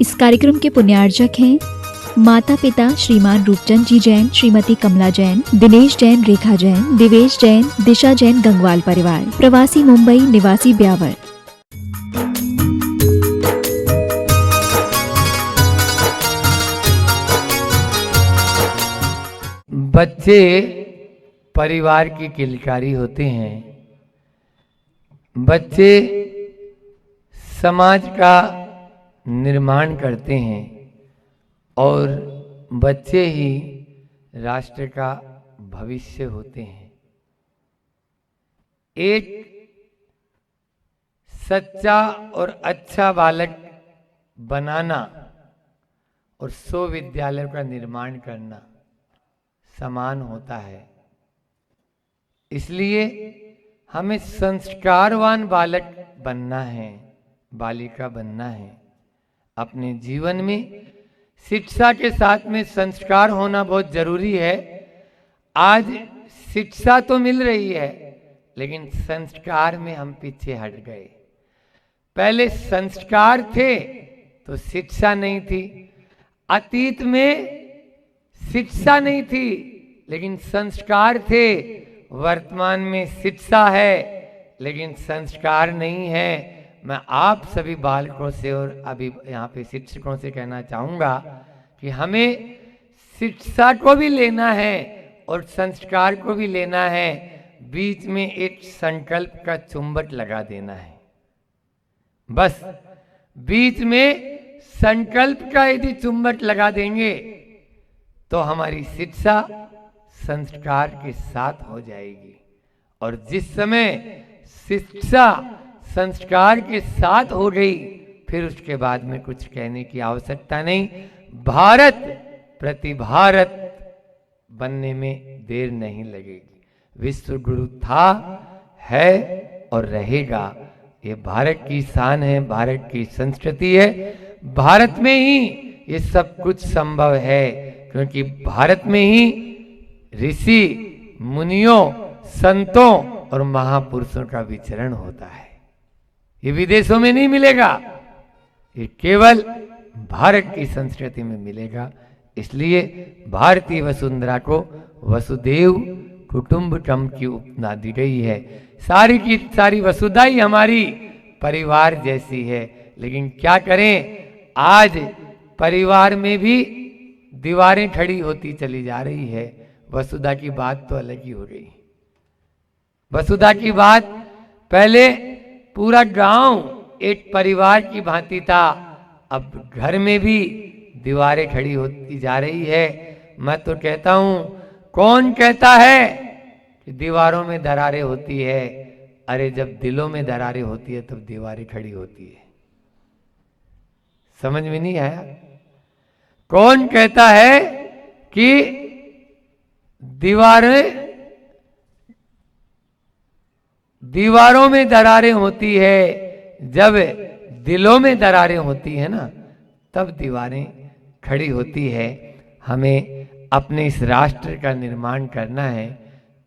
इस कार्यक्रम के पुण्यार्जक हैं माता पिता श्रीमान रूपचंद जी जैन, श्रीमती कमला जैन, दिनेश जैन, रेखा जैन, दिवेश जैन, दिशा जैन, गंगवाल परिवार, प्रवासी मुंबई, निवासी ब्यावर। बच्चे परिवार की किलकारी होते हैं। बच्चे समाज का निर्माण करते हैं और बच्चे ही राष्ट्र का भविष्य होते हैं। एक सच्चा और अच्छा बालक बनाना और 100 विद्यालयों का निर्माण करना समान होता है। इसलिए हमें संस्कारवान बालक बनना है, बालिका बनना है। अपने जीवन में शिक्षा के साथ में संस्कार होना बहुत जरूरी है। आज शिक्षा तो मिल रही है, लेकिन संस्कार में हम पीछे हट गए। पहले संस्कार थे तो शिक्षा नहीं थी। अतीत में शिक्षा नहीं थी लेकिन संस्कार थे। वर्तमान में शिक्षा है लेकिन संस्कार नहीं है। मैं आप सभी बालकों से और अभी यहाँ पे शिक्षकों से कहना चाहूँगा कि हमें शिक्षा को भी लेना है और संस्कार को भी लेना है। बीच में एक संकल्प का चुंबक लगा देना है। बस बीच में संकल्प का यदि चुंबक लगा देंगे तो हमारी शिक्षा संस्कार के साथ हो जाएगी। और जिस समय शिक्षा संस्कार के साथ हो गई, फिर उसके बाद में कुछ कहने की आवश्यकता नहीं। भारत प्रति भारत बनने में देर नहीं लगेगी। विश्व गुरु था, है और रहेगा। ये भारत की शान है, भारत की संस्कृति है। भारत में ही ये सब कुछ संभव है, क्योंकि भारत में ही ऋषि मुनियों, संतों और महापुरुषों का विचरण होता है। ये विदेशों में नहीं मिलेगा, ये केवल भारत की संस्कृति में मिलेगा। इसलिए भारतीय वसुंधरा को वसुदेव कुटुंबकम की उपमा दी गई है। सारी की सारी वसुधा ही हमारी परिवार जैसी है। लेकिन क्या करें, आज परिवार में भी दीवारें खड़ी होती चली जा रही है। वसुधा की बात तो अलग ही हो गई। वसुधा की बात, पहले पूरा गांव एक परिवार की भांति था, अब घर में भी दीवारें खड़ी होती जा रही है। मैं तो कहता हूं, कौन कहता है कि दीवारों में दरारें होती है? अरे जब दिलों में दरारें होती है तब दीवारें खड़ी होती है। समझ में नहीं आया? कौन कहता है कि दीवारों में दरारें होती है? जब दिलों में दरारें होती है ना, तब दीवारें खड़ी होती है। हमें अपने इस राष्ट्र का निर्माण करना है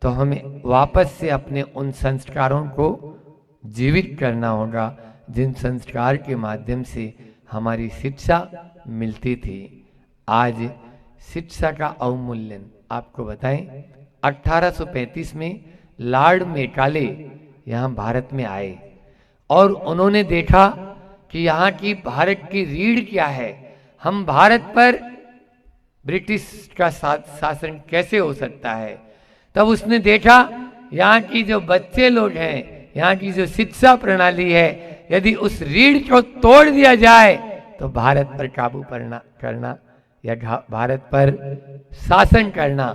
तो हमें वापस से अपने उन संस्कारों को जीवित करना होगा, जिन संस्कार के माध्यम से हमारी शिक्षा मिलती थी। आज शिक्षा का अवमूल्यन आपको बताएं, 1835 में लॉर्ड मेकाले यहाँ भारत में आए और उन्होंने देखा कि यहाँ की भारत की रीढ़ क्या है। हम भारत पर ब्रिटिश का शासन कैसे हो सकता है? तब उसने देखा यहाँ की जो बच्चे लोग हैं, यहाँ की जो शिक्षा प्रणाली है, यदि उस रीढ़ को तोड़ दिया जाए तो भारत पर काबू करना या भारत पर शासन करना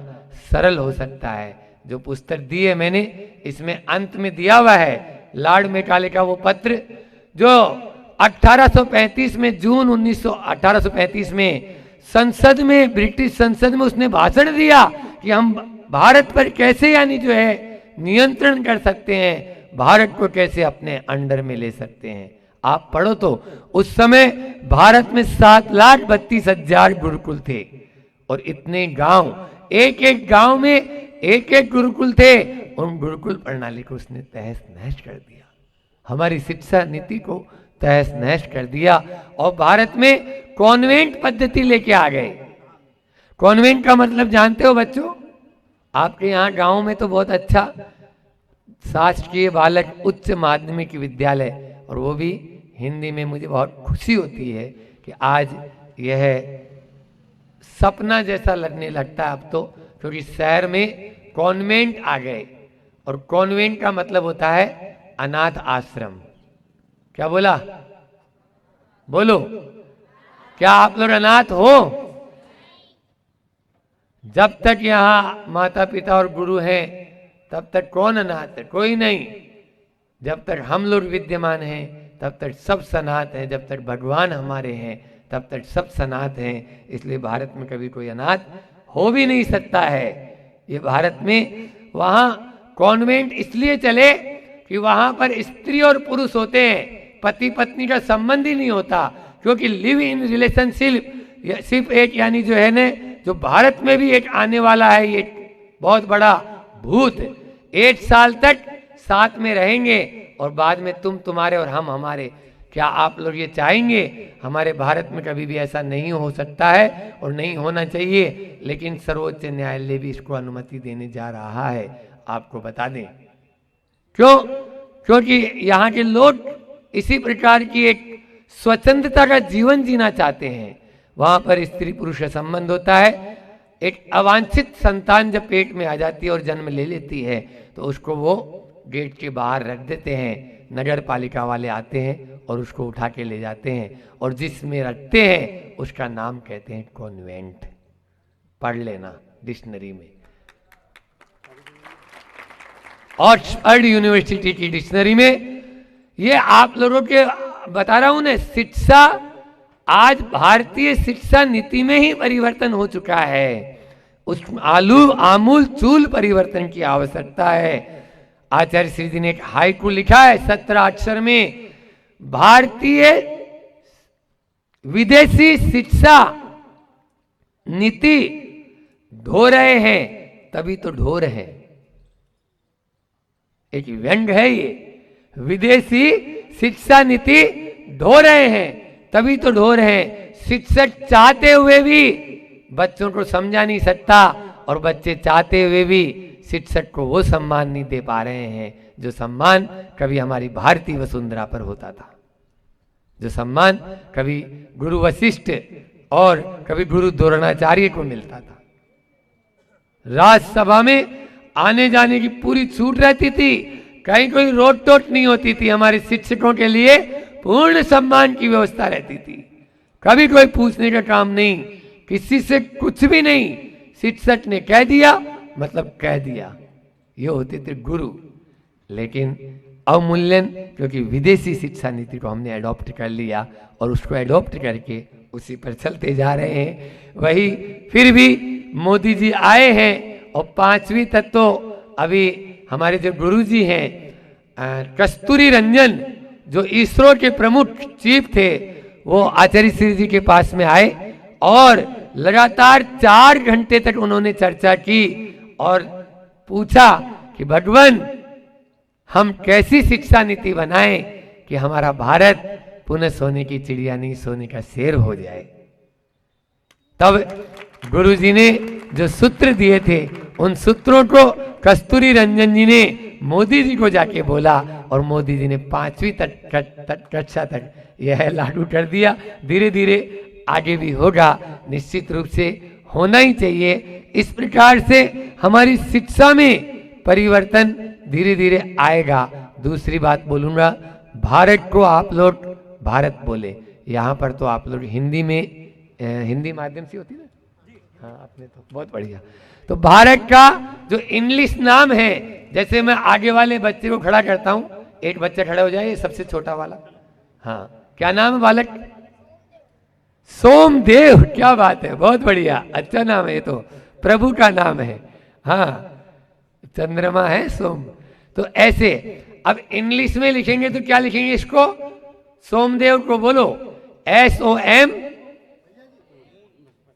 सरल हो सकता है। जो पुस्तक दी है मैंने, इसमें अंत में दिया हुआ है लॉर्ड मेकाले का वो पत्र, जो 1835 में जून 1835 में संसद में, ब्रिटिश संसद में उसने भाषण दिया कि हम भारत पर कैसे यानी जो है नियंत्रण कर सकते हैं, भारत को कैसे अपने अंडर में ले सकते हैं। आप पढ़ो तो उस समय भारत में 7,32,000 गुरुकुल थे और इतने गांव, एक एक गांव में एक एक गुरुकुल थे। उन गुरुकुल प्रणाली को उसने तहस नहस कर दिया, हमारी शिक्षा नीति को तहस नहस कर दिया। और भारत में कॉन्वेंट पद्धति लेके आ गए। कॉन्वेंट का मतलब जानते हो बच्चों? आपके यहाँ गांव में तो बहुत अच्छा शासकीय बालक उच्च माध्यमिक विद्यालय, और वो भी हिंदी में। मुझे बहुत खुशी होती है कि आज यह सपना जैसा लगने लगता है अब तो, क्योंकि शहर में कॉन्वेंट आ गए। और कॉन्वेंट का मतलब होता है अनाथ आश्रम। क्या बोला? बोलो, क्या आप लोग अनाथ हो? जब तक यहाँ माता पिता और गुरु हैं तब तक कौन अनाथ है? कोई नहीं। जब तक हम लोग विद्यमान हैं तब तक सब सनाथ हैं। जब तक भगवान हमारे हैं तब तक सब सनाथ हैं। इसलिए भारत में कभी कोई अनाथ हो भी नहीं सकता है। ये भारत में वहाँ कॉन्वेंट इसलिए चले कि वहाँ पर स्त्री और पुरुष होते हैं, पति पत्नी का संबंध ही नहीं होता। क्योंकि लिव इन रिलेशनशिप सिर्फ एक, यानी जो है ना, जो भारत में भी एक आने वाला है, ये बहुत बड़ा भूत। 8 साल तक साथ में रहेंगे और बाद में तुम तुम्हारे और हम हमारे। क्या आप लोग ये चाहेंगे? हमारे भारत में कभी भी ऐसा नहीं हो सकता है और नहीं होना चाहिए। लेकिन सर्वोच्च न्यायालय भी इसको अनुमति देने जा रहा है, आपको बता दें। क्यों? क्योंकि यहाँ के लोग इसी प्रकार की एक स्वतंत्रता का जीवन जीना चाहते हैं। वहां पर स्त्री पुरुष का संबंध होता है। एक अवांछित संतान जब पेट में आ जाती है और जन्म ले लेती है तो उसको वो गेट के बाहर रख देते हैं। नगर पालिका वाले आते हैं और उसको उठा के ले जाते हैं, और जिसमें रखते हैं उसका नाम कहते हैं कॉन्वेंट। पढ़ लेना डिक्शनरी में, ऑक्सफोर्ड यूनिवर्सिटी की डिक्शनरी में। ये आप लोगों के बता रहा हूं ना, शिक्षा आज भारतीय शिक्षा नीति में ही परिवर्तन हो चुका है। उस आमूल चूल परिवर्तन की आवश्यकता है। आचार्य श्री जी ने एक हाइकू लिखा है 17 अक्षर में, भारतीय विदेशी शिक्षा नीति ढो रहे हैं तभी तो ढो रहे हैं। एक व्यंग है ये, विदेशी शिक्षा नीति ढो रहे हैं तभी तो ढो रहे हैं। शिक्षक चाहते हुए भी बच्चों को समझा नहीं सकता, और बच्चे चाहते हुए भी शिक्षक को वो सम्मान नहीं दे पा रहे हैं जो सम्मान कभी हमारी भारतीय वसुंधरा पर होता था, जो सम्मान कभी गुरु वशिष्ठ और कभी गुरु द्रोणाचार्य को मिलता था। राज्यसभा में आने जाने की पूरी छूट रहती थी, कहीं कोई रोक टोक नहीं होती थी। हमारे शिक्षकों के लिए पूर्ण सम्मान की व्यवस्था रहती थी, कभी कोई पूछने का काम नहीं, किसी से कुछ भी नहीं। शिक्षक ने कह दिया मतलब कह दिया, ये होते थे गुरु। लेकिन अवमूल्यन, क्योंकि विदेशी शिक्षा नीति को हमने अडॉप्ट कर लिया और उसको अडॉप्ट करके उसी पर चलते जा रहे हैं। वही फिर भी मोदी जी आए हैं और 5वीं तक तो अभी हमारे जो गुरु जी हैं कस्तूरी रंजन, जो इसरो के प्रमुख चीफ थे, वो आचार्य श्री जी के पास में आए और लगातार 4 घंटे तक उन्होंने चर्चा की और पूछा कि भगवान हम कैसी शिक्षा नीति बनाएं कि हमारा भारत पुनः सोने की चिड़िया नहीं सोने का शेर हो जाए। तब गुरुजी ने जो सूत्र दिए थे उन सूत्रों को कस्तूरी रंजन जी ने मोदी जी को जाके बोला और मोदी जी ने 5वीं कक्षा तक यह लागू कर दिया। धीरे धीरे आगे भी होगा, निश्चित रूप से होना ही चाहिए। इस प्रकार से हमारी शिक्षा में परिवर्तन धीरे धीरे आएगा। दूसरी बात बोलूंगा, भारत को आप लोग भारत बोले, यहाँ पर तो आप लोग हिंदी में हिंदी माध्यम से होती ना, हाँ आपने तो बहुत बढ़िया। तो भारत का जो इंग्लिश नाम है, जैसे मैं आगे वाले बच्चे को खड़ा करता हूँ, एक बच्चा खड़ा हो जाए, सबसे छोटा वाला, हाँ क्या नाम है बालक? सोमदेव। क्या बात है, बहुत बढ़िया, अच्छा नाम है, ये तो प्रभु का नाम है। हाँ चंद्रमा है सोम। तो ऐसे अब इंग्लिश में लिखेंगे तो क्या लिखेंगे इसको? सोमदेव को बोलो SOMDEV,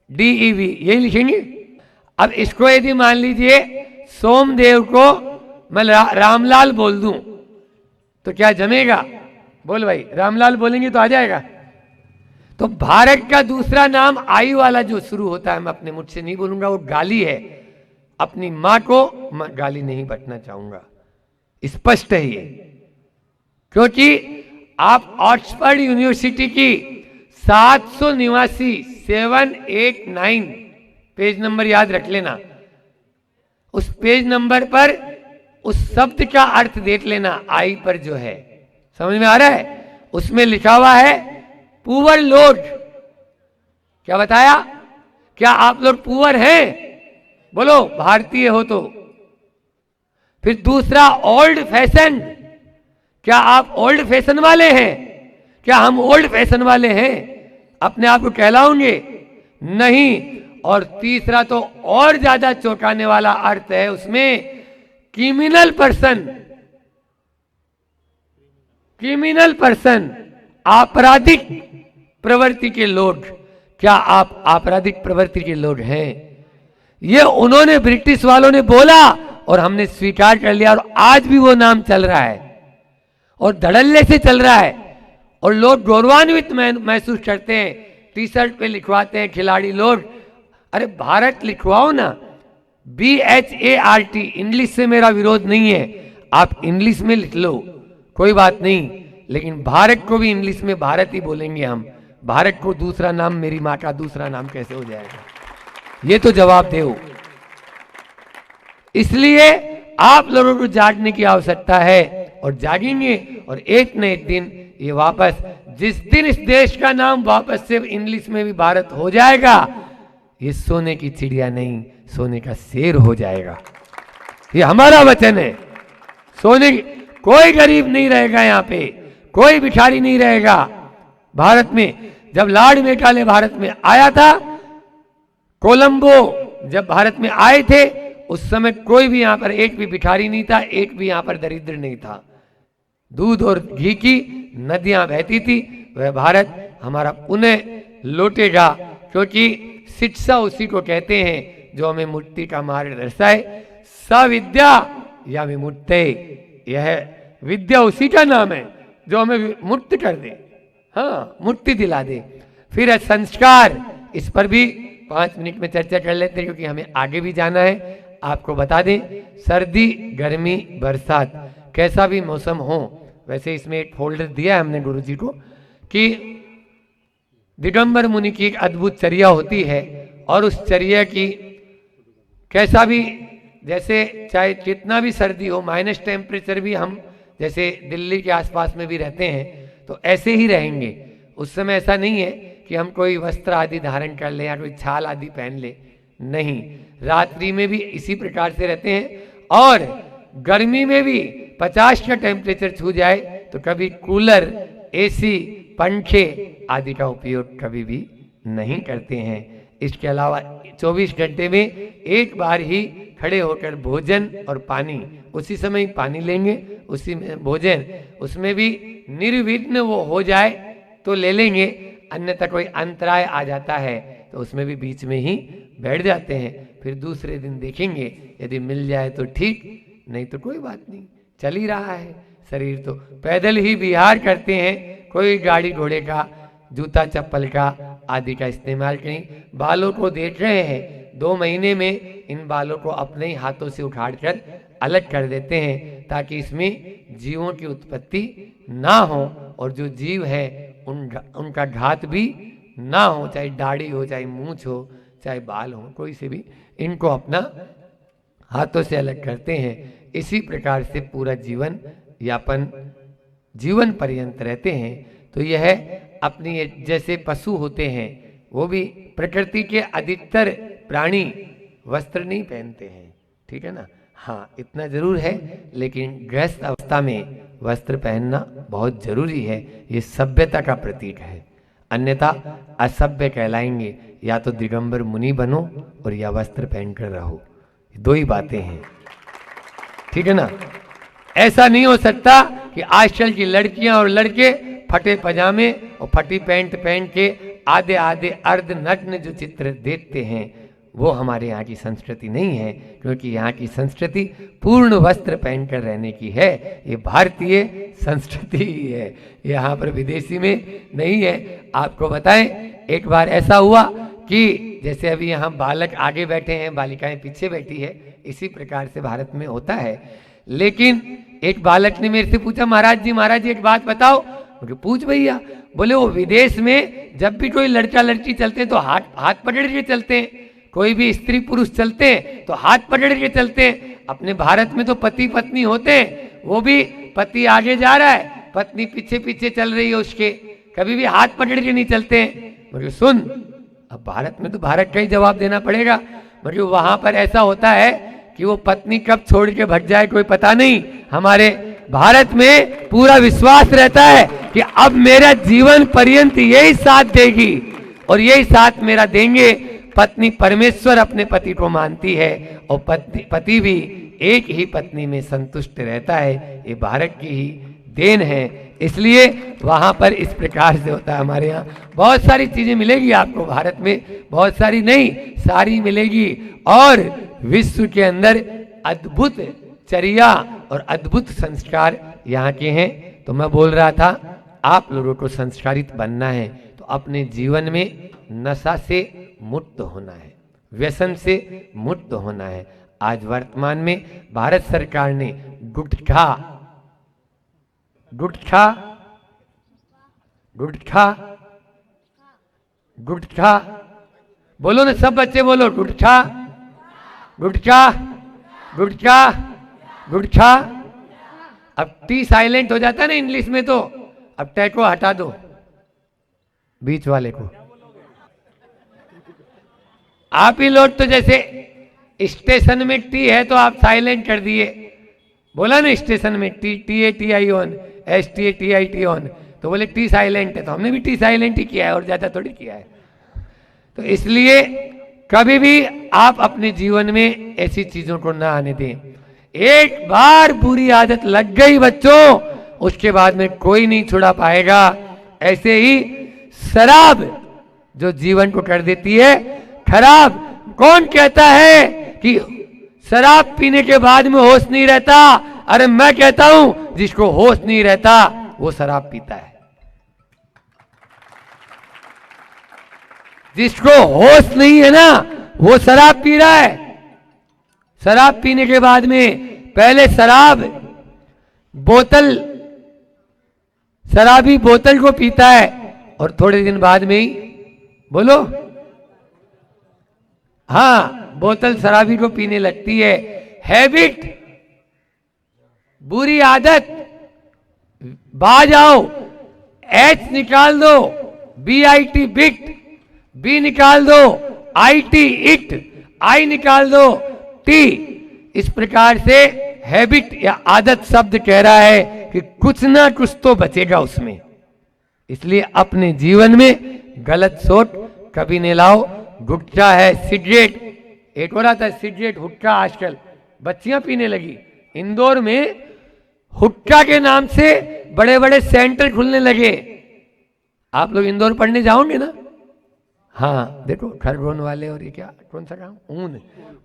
यही लिखेंगे। अब इसको यदि मान लीजिए सोमदेव को मैं रामलाल बोल दूं तो क्या जमेगा? बोल भाई, रामलाल बोलेंगे तो आ जाएगा। तो भारत का दूसरा नाम आई वाला जो शुरू होता है, मैं अपने मुझ से नहीं बोलूंगा, वो गाली है। अपनी मां को मैं गाली नहीं बटना चाहूंगा, स्पष्ट है ये। क्योंकि आप ऑक्सफोर्ड यूनिवर्सिटी की 700 निवासी 789 पेज नंबर याद रख लेना, उस पेज नंबर पर उस शब्द का अर्थ देख लेना, आई पर जो है, समझ में आ रहा है? उसमें लिखा हुआ है पुअर लोग। क्या बताया? क्या आप लोग पुअर हैं? बोलो, भारतीय हो तो। फिर दूसरा ओल्ड फैशन, क्या आप ओल्ड फैशन वाले हैं? क्या हम ओल्ड फैशन वाले हैं? अपने आप को कहलाओगे? नहीं। और तीसरा तो और ज्यादा चौंकाने वाला अर्थ है उसमें, क्रिमिनल पर्सन। क्रिमिनल पर्सन, आपराधिक प्रवृत्ति के लोग। क्या आप आपराधिक प्रवृत्ति के लोग हैं? ये उन्होंने, ब्रिटिश वालों ने बोला और हमने स्वीकार कर लिया, और आज भी वो नाम चल रहा है और धड़ल्ले से चल रहा है, और लोग गौरवान्वित महसूस करते हैं। टी शर्ट पे लिखवाते हैं खिलाड़ी लोग। अरे भारत लिखवाओ ना, BHART। इंग्लिश से मेरा विरोध नहीं है, आप इंग्लिश में लिख लो, कोई बात नहीं, लेकिन भारत को भी इंग्लिश में भारत ही बोलेंगे हम। भारत को दूसरा नाम, मेरी माँ का दूसरा नाम कैसे हो जाएगा? ये तो जवाब दो। इसलिए आप लोगों को जागने की आवश्यकता है, और जागेंगे, और एक न एक दिन ये वापस, जिस दिन इस देश का नाम वापस से इंग्लिश में भी भारत हो जाएगा, ये सोने की चिड़िया नहीं, सोने का शेर हो जाएगा। ये हमारा वचन है। सोने, कोई गरीब नहीं रहेगा यहाँ पे, कोई भिखारी नहीं रहेगा भारत में। जब लॉर्ड मेकाले भारत में आया था, कोलंबो जब भारत में आए थे, उस समय कोई भी यहाँ पर एक भी भिखारी नहीं था, एक भी यहाँ पर दरिद्र नहीं था। दूध और घी की नदियां बहती थी। वह भारत हमारा पुनः लौटेगा, क्योंकि शिक्षा उसी को कहते हैं जो हमें मुक्ति का मार्ग दर्शाए। सविद्या या विमुक्ते, यह विद्या उसी का नाम है जो हमें मुक्त कर दे, हाँ, मुक्ति दिला दे। फिर संस्कार, इस पर भी 5 मिनट में चर्चा कर लेते हैं, क्योंकि हमें आगे भी जाना है। आपको बता दें, सर्दी, गर्मी, बरसात, कैसा भी मौसम हो, वैसे इसमें एक फोल्डर दिया है हमने गुरुजी को, कि दिगंबर मुनि की एक अद्भुत चर्या होती है, और उस चर्या की कैसा भी, जैसे चाहे कितना भी सर्दी हो, माइनस टेम्परेचर भी, हम जैसे दिल्ली के आसपास में भी रहते हैं तो ऐसे ही रहेंगे। उस समय ऐसा नहीं है कि हम कोई वस्त्र आदि धारण कर ले या कोई छाल आदि पहन ले, नहीं, रात्रि में भी इसी प्रकार से रहते हैं। और गर्मी में भी 50 का टेम्परेचर छू जाए तो कभी कूलर, AC, पंखे आदि का उपयोग कभी भी नहीं करते हैं। इसके अलावा 24 घंटे में एक बार ही खड़े होकर भोजन और पानी, उसी समय ही पानी लेंगे, उसी में भोजन, उसमें भी निर्विघ्न वो हो जाए तो ले लेंगे, अन्यथा कोई अंतराय आ जाता है तो उसमें भी बीच में ही बैठ जाते हैं। फिर दूसरे दिन देखेंगे, यदि मिल जाए तो ठीक, नहीं तो कोई बात नहीं, चल ही रहा है शरीर, तो पैदल ही विहार करते हैं, कोई गाड़ी घोड़े का, जूता चप्पल का आदि का इस्तेमाल करें। बालों को देख रहे हैं, 2 महीने में इन बालों को अपने ही हाथों से उखाड़कर अलग कर देते हैं, ताकि इसमें जीवों की उत्पत्ति ना हो, और जो जीव है उनका घात भी ना हो, चाहे दाढ़ी हो, चाहे मूंछ हो, चाहे बाल हो, कोई से भी, इनको अपना हाथों से अलग करते हैं। इसी प्रकार से पूरा जीवन यापन, जीवन पर्यंत रहते हैं। तो यह अपनी, जैसे पशु होते हैं, वो भी प्रकृति के अधिकतर प्राणी वस्त्र नहीं पहनते हैं, ठीक है ना, हाँ, इतना जरूर है, लेकिन गृहस्थ अवस्था में वस्त्र पहनना बहुत जरूरी है, ये सभ्यता का प्रतीक है, अन्यथा असभ्य कहलाएंगे। या तो दिगंबर मुनि बनो और या वस्त्र पहनकर रहो, 2 ही बातें हैं, ठीक है ना। ऐसा नहीं हो सकता कि आजकल की लड़कियां और लड़के फटे पजामे और फटी पैंट पहन के आधे आधे अर्ध नग्न जो चित्र देखते हैं, वो हमारे यहाँ की संस्कृति नहीं है, क्योंकि यहाँ की संस्कृति पूर्ण वस्त्र पहनकर रहने की है। ये भारतीय संस्कृति ही है, यहाँ पर विदेशी में नहीं है। आपको बताएं, एक बार ऐसा हुआ कि जैसे अभी यहाँ बालक आगे बैठे हैं, बालिकाएं पीछे बैठी है, इसी प्रकार से भारत में होता है। लेकिन एक बालक ने मेरे से पूछा, महाराज जी एक बात बताओ। मुझे पूछ भैया। बोले वो विदेश में जब भी कोई लड़का लड़की चलते हैं तो हाथ पकड़ के चलते हैं, कोई भी स्त्री पुरुष चलते हैं तो हाथ पकड़ के चलते हैं। अपने भारत में तो पति पत्नी होते हैं, वो भी पति आगे जा रहा है, पत्नी पीछे पीछे चल रही है उसके, कभी भी हाथ पकड़ के नहीं चलते हैं। मुझे सुन, अब भारत में तो भारत का ही जवाब देना पड़ेगा। मुझे वहां पर ऐसा होता है कि वो पत्नी कब छोड़ के भग जाए कोई पता नहीं। हमारे भारत में पूरा विश्वास रहता है कि अब मेरा जीवन पर्यंत यही साथ देगी और यही साथ मेरा देंगे। पत्नी परमेश्वर अपने पति को मानती है और पति भी एक ही पत्नी में संतुष्ट रहता है। ये भारत की ही देन है, इसलिए वहां पर इस प्रकार से होता है। हमारे यहाँ बहुत सारी चीजें मिलेगी आपको, भारत में बहुत सारी नहीं, सारी मिलेगी। और विश्व के अंदर अद्भुत चर्या और अद्भुत संस्कार यहाँ के हैं। तो मैं बोल रहा था, आप लोगों को संस्कारित बनना है तो अपने जीवन में नशा से मुक्त होना है, व्यसन से मुक्त होना है। आज वर्तमान में भारत सरकार ने गुटखा गुटखा गुटखा गुटखा बोलो ना, सब बच्चे बोलो, गुटखा गुटखा गुटखा गुटखा। अब टी साइलेंट हो जाता है ना इंग्लिश में, तो अब टे को हटा दो, बीच वाले को। आप ही लोग तो जैसे स्टेशन में टी है तो आप साइलेंट कर दिए, बोला ना स्टेशन में T, TATI on, STATIT on, तो बोले टी साइलेंट है, तो हमने भी टी साइलेंट ही किया है और ज्यादा थोड़ी किया है। तो इसलिए कभी भी आप अपने जीवन में ऐसी चीजों को ना आने दें। एक बार बुरी आदत लग गई बच्चों, उसके बाद में कोई नहीं छुड़ा पाएगा। ऐसे ही शराब जो जीवन को कर देती है खराब। कौन कहता है कि शराब पीने के बाद में होश नहीं रहता? अरे मैं कहता हूं, जिसको होश नहीं रहता वो शराब पीता है। जिसको होश नहीं है ना, वो शराब पी रहा है। शराब पीने के बाद में पहले शराबी बोतल को पीता है और थोड़े दिन बाद में ही, बोलो, हाँ, बोतल शराबी को पीने लगती है। हैबिट, बुरी आदत, बाज आओ, H निकाल दो, BIT बिट, B निकाल दो, IT इट, I निकाल दो, T। इस प्रकार से हैबिट या आदत शब्द कह रहा है कि कुछ ना कुछ तो बचेगा उसमें। इसलिए अपने जीवन में गलत सोच कभी नहीं लाओ। गुटखा है, सिगरेट, एक हो रहा था सिगरेट, हुक्का, आजकल बच्चियां पीने लगी। इंदौर में हुक्का के नाम से बड़े बड़े सेंटर खुलने लगे। आप लोग इंदौर पढ़ने जाओगे ना? हाँ, देखो खरगोन वाले और ये क्या, कौन सा काम,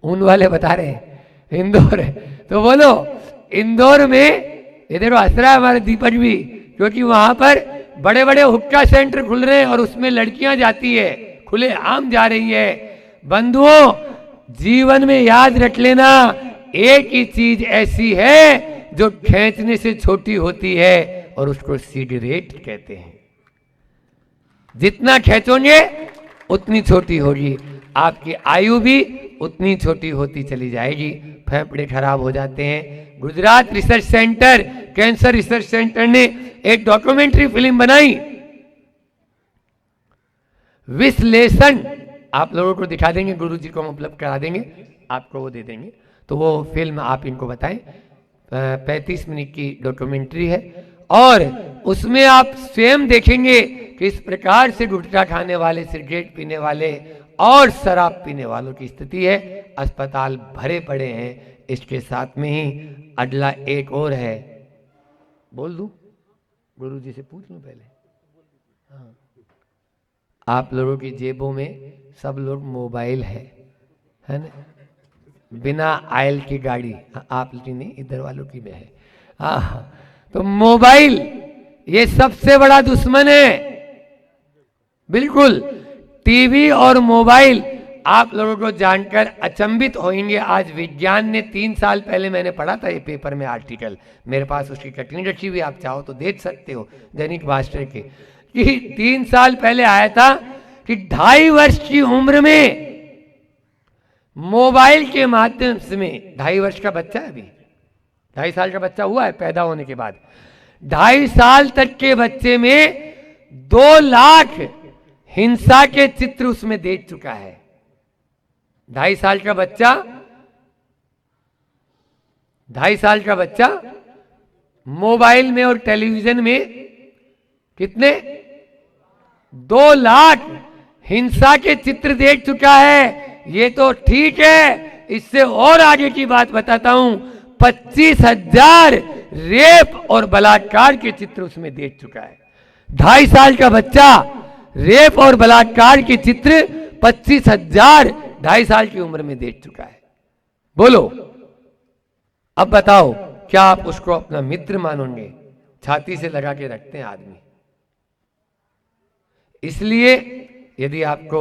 ऊन वाले बता रहे हैं इंदौर है। तो बोलो, इंदौर में ये देखो हंस रहा है हमारे दीपक भी, क्योंकि वहां पर बड़े बड़े हुक्का सेंटर खुल रहे हैं और उसमें लड़कियां जाती है, खुले आम जा रही है। बंधुओं, जीवन में याद रख लेना, एक ही चीज ऐसी है जो खींचने से छोटी होती है और उसको सिगरेट कहते हैं। जितना खींचोगे उतनी छोटी होगी, आपकी आयु भी उतनी छोटी होती चली जाएगी, फेफड़े खराब हो जाते हैं। Gujarat research centre, cancer research centre ने एक डॉक्यूमेंट्री फिल्म बनाई, विश्लेषण, आप लोगों को दिखा देंगे, गुरुजी को हम उपलब्ध करा देंगे, आपको वो दे देंगे, तो वो फिल्म आप इनको बताएं। 35 मिनट की डॉक्यूमेंट्री है और उसमें आप स्वयं देखेंगे कि इस प्रकार से गुटखा खाने वाले, सिगरेट पीने वाले और शराब पीने वालों की स्थिति है। अस्पताल भरे पड़े हैं। इसके साथ में ही अगला एक और है, बोल दूं, गुरुजी से पूछ लूं पहले। हाँ, आप लोगों की जेबों में सब लोग मोबाइल है, है ना, बिना आयल की गाड़ी, आप की नहीं, इधर वालों की में है। हाँ, तो मोबाइल ये सबसे बड़ा दुश्मन है, बिल्कुल। टीवी और मोबाइल, आप लोगों को जानकर अचंभित होंगे। आज विज्ञान ने 3 साल पहले, मैंने पढ़ा था ये पेपर में आर्टिकल, मेरे पास उसकी कटिंग रखी हुई, आप चाहो तो देख सकते हो, दैनिक भास्कर के, कि 3 साल पहले आया था कि 2.5 वर्ष की उम्र में मोबाइल के माध्यम से, 2.5 वर्ष का बच्चा है, अभी 2.5 साल का बच्चा हुआ है पैदा होने के बाद, 2.5 साल तक के बच्चे में 2 लाख हिंसा के चित्र उसमें देख चुका है। 2.5 साल का बच्चा, 2.5 साल का बच्चा मोबाइल में और टेलीविजन में कितने 2 लाख हिंसा के चित्र देख चुका है। ये तो ठीक है, इससे और आगे की बात बताता हूं, 25,000 रेप और बलात्कार के चित्र उसमें देख चुका है। 2.5 साल का बच्चा रेप और बलात्कार के चित्र 25,000 2.5 साल की उम्र में देख चुका है। बोलो, अब बताओ, क्या आप उसको अपना मित्र मानोगे? छाती से लगा के रखते हैं आदमी। इसलिए यदि आपको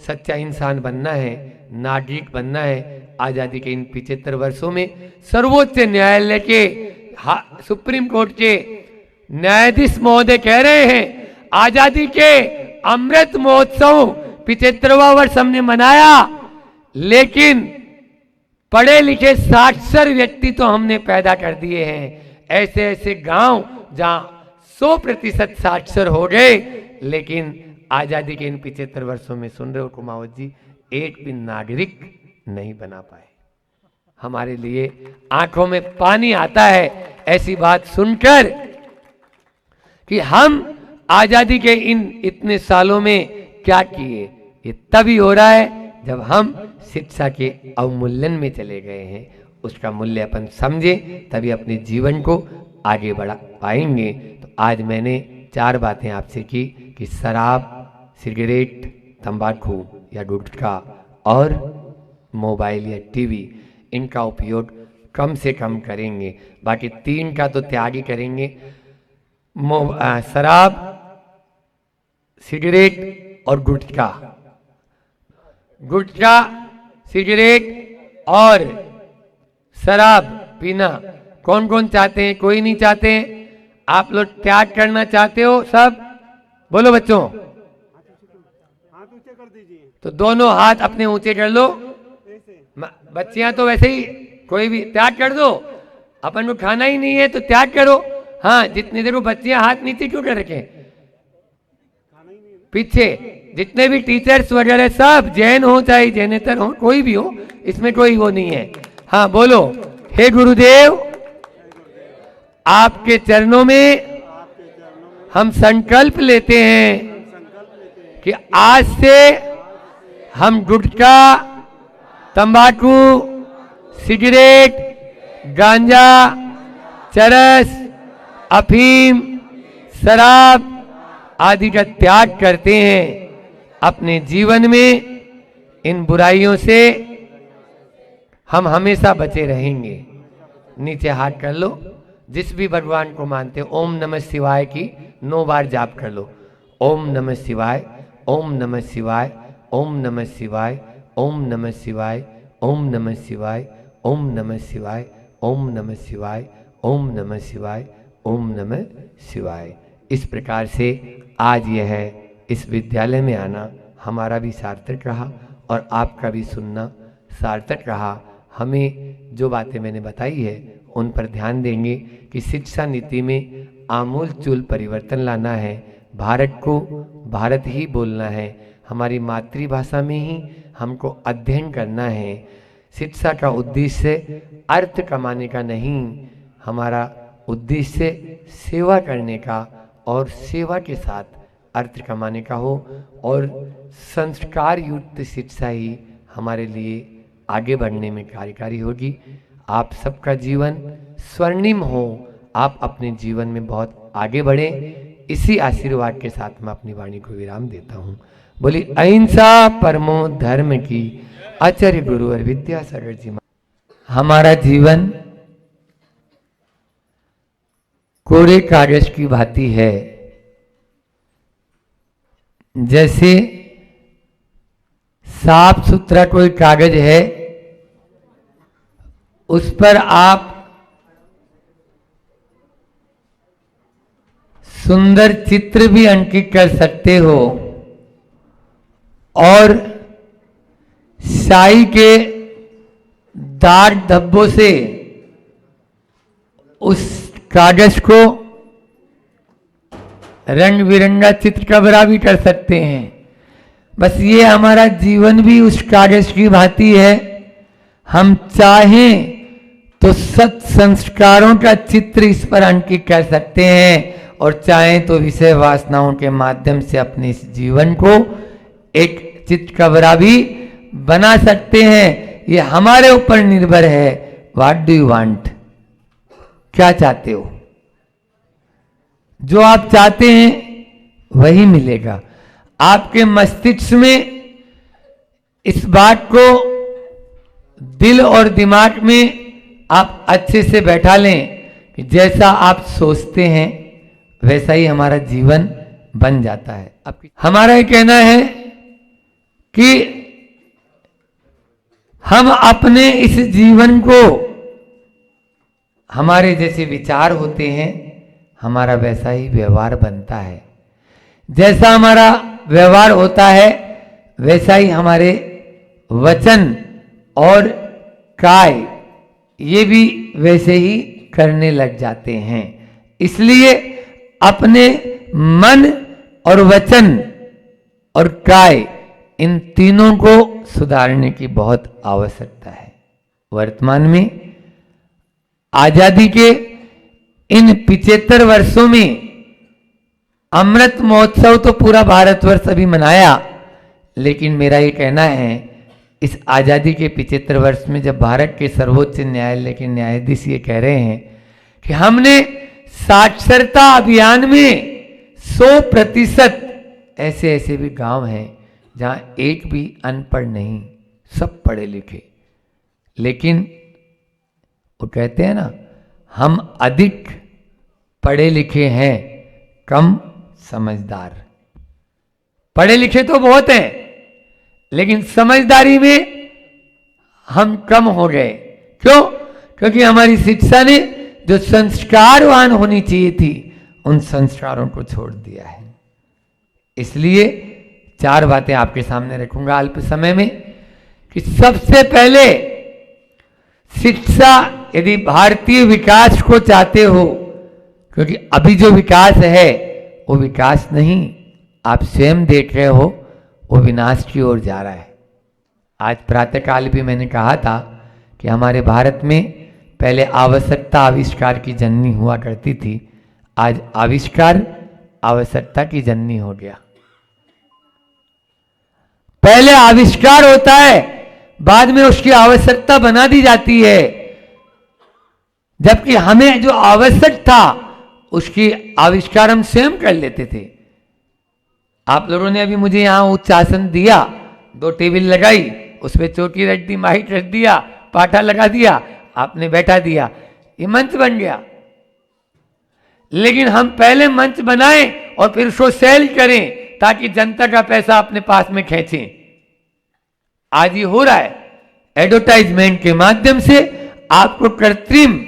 सच्चा इंसान बनना है, नागरिक बनना है, आजादी के इन 75 वर्षों में सर्वोच्च न्यायालय के, सुप्रीम कोर्ट के न्यायाधीश महोदय कह रहे हैं, आजादी के अमृत महोत्सव 75वां वर्ष हमने मनाया, लेकिन पढ़े लिखे साक्षर व्यक्ति तो हमने पैदा कर दिए हैं। ऐसे ऐसे गांव जहां 100% साक्षर हो गए, लेकिन आजादी के इन 75 वर्षों में, सुन रहे हो कुमावत जी, एक भी नागरिक नहीं बना पाए। हमारे लिए आंखों में पानी आता है ऐसी बात सुनकर कि हम आजादी के इन इतने सालों में क्या किए। ये तभी हो रहा है जब हम शिक्षा के अवमूल्यन में चले गए हैं। उसका मूल्य अपन समझे, तभी अपने जीवन को आगे बढ़ा पाएंगे। तो आज मैंने 4 बातें आपसे की कि शराब, सिगरेट, तंबाकू या गुटखा और मोबाइल या टीवी, इनका उपयोग कम से कम करेंगे। बाकी 3 का तो त्याग ही करेंगे। शराब, सिगरेट और गुटखा, गुटखा, सिगरेट और शराब पीना कौन कौन चाहते हैं? कोई नहीं चाहते? आप लोग त्याग करना चाहते हो सब? बोलो बच्चों, तो दोनों हाथ अपने ऊंचे कर लो। बच्चियां तो वैसे ही, कोई भी त्याग कर दो, अपन को खाना ही नहीं है तो त्याग करो। हाँ, जितनी देर वो बच्चियां हाथ नीचे क्यों कर रखे? पीछे जितने भी टीचर्स वगैरह सब, जैन हो चाहे जैनेतर हो, कोई भी हो, इसमें कोई वो नहीं है। हाँ बोलो, हे गुरुदेव, आपके चरणों में हम संकल्प लेते हैं कि आज से हम गुटखा, तंबाकू, सिगरेट, गांजा, चरस, अफीम, शराब आदि का त्याग करते हैं। अपने जीवन में इन बुराइयों से हम हमेशा बचे रहेंगे। नीचे हाथ कर लो। जिस भी भगवान को मानते हो, ओम नमः शिवाय की 9 बार जाप कर लो। ओम नमः शिवाय, ओम नमः शिवाय, ओम नमः शिवाय, ओम नमः शिवाय, ओम नमः शिवाय, ओम नमः शिवाय, ओम नमः शिवाय, ओम नमः शिवाय, ओम नमः शिवाय। इस प्रकार से आज यह इस विद्यालय में आना हमारा भी सार्थक रहा और आपका भी सुनना सार्थक रहा। हमें जो बातें मैंने बताई है उन पर ध्यान देंगे कि शिक्षा नीति में आमूल चूल परिवर्तन लाना है। भारत को भारत ही बोलना है। हमारी मातृभाषा में ही हमको अध्ययन करना है। शिक्षा का उद्देश्य अर्थ कमाने का नहीं, हमारा उद्देश्य सेवा करने का और सेवा के साथ अर्थ कमाने का हो। और संस्कार युक्त शिक्षा ही हमारे लिए आगे बढ़ने में कार्यकारी होगी। आप सबका जीवन स्वर्णिम हो, आप अपने जीवन में बहुत आगे बढ़ें। इसी आशीर्वाद के साथ मैं अपनी वाणी को विराम देता हूँ। बोली अहिंसा परमो धर्म की। आचार्य गुरुवर विद्यासागर जी। हमारा जीवन कोरे कागज की भांति है। जैसे साफ सुथरा कोई कागज है, उस पर आप सुंदर चित्र भी अंकित कर सकते हो और स्याही के दाग धब्बों से उस कागज को रंग बिरंगा चित्रकबरा भी कर सकते हैं। बस ये हमारा जीवन भी उस कागज की भांति है। हम चाहें तो सत संस्कारों का चित्र इस पर अंकित कर सकते हैं और चाहें तो विषय वासनाओं के माध्यम से अपने इस जीवन को एक चित्रकबरा भी बना सकते हैं। ये हमारे ऊपर निर्भर है। What do you want? क्या चाहते हो? जो आप चाहते हैं वही मिलेगा। आपके मस्तिष्क में इस बात को दिल और दिमाग में आप अच्छे से बैठा लें कि जैसा आप सोचते हैं वैसा ही हमारा जीवन बन जाता है। हमारा ये कहना है कि हम अपने इस जीवन को, हमारे जैसे विचार होते हैं हमारा वैसा ही व्यवहार बनता है। जैसा हमारा व्यवहार होता है वैसा ही हमारे वचन और काय ये भी वैसे ही करने लग जाते हैं। इसलिए अपने मन और वचन और काय इन तीनों को सुधारने की बहुत आवश्यकता है। वर्तमान में आजादी के इन 75 वर्षों में अमृत महोत्सव तो पूरा भारतवर्ष अभी मनाया, लेकिन मेरा ये कहना है इस आजादी के 75 वर्ष में जब भारत के सर्वोच्च न्यायालय के न्यायाधीश ये कह रहे हैं कि हमने साक्षरता अभियान में 100% ऐसे ऐसे भी गांव हैं जहां एक भी अनपढ़ नहीं, सब पढ़े लिखे, लेकिन वो कहते हैं ना हम अधिक पढ़े लिखे हैं कम समझदार। पढ़े लिखे तो बहुत हैं लेकिन समझदारी में हम कम हो गए। क्यों? क्योंकि हमारी शिक्षा ने जो संस्कारवान होनी चाहिए थी उन संस्कारों को छोड़ दिया है। इसलिए 4 बातें आपके सामने रखूंगा अल्प समय में कि सबसे पहले शिक्षा, यदि भारतीय विकास को चाहते हो, क्योंकि अभी जो विकास है वो विकास नहीं, आप स्वयं देख रहे हो वो विनाश की ओर जा रहा है। आज प्रातःकाल भी मैंने कहा था कि हमारे भारत में पहले आवश्यकता आविष्कार की जननी हुआ करती थी, आज आविष्कार आवश्यकता की जननी हो गया। पहले आविष्कार होता है, बाद में उसकी आवश्यकता बना दी जाती है, जबकि हमें जो आवश्यक था उसकी आविष्कार हम स्वयं कर लेते थे। आप लोगों ने अभी मुझे यहां उच्च आसन दिया, 2 टेबल लगाई, उस पर चौकी रख दी, माइक रख दिया, पाठा लगा दिया, आपने बैठा दिया, ये मंच बन गया। लेकिन हम पहले मंच बनाएं और फिर उसको सेल करें ताकि जनता का पैसा अपने पास में खींचें। आज ये हो रहा है, एडवर्टाइजमेंट के माध्यम से आपको कृत्रिम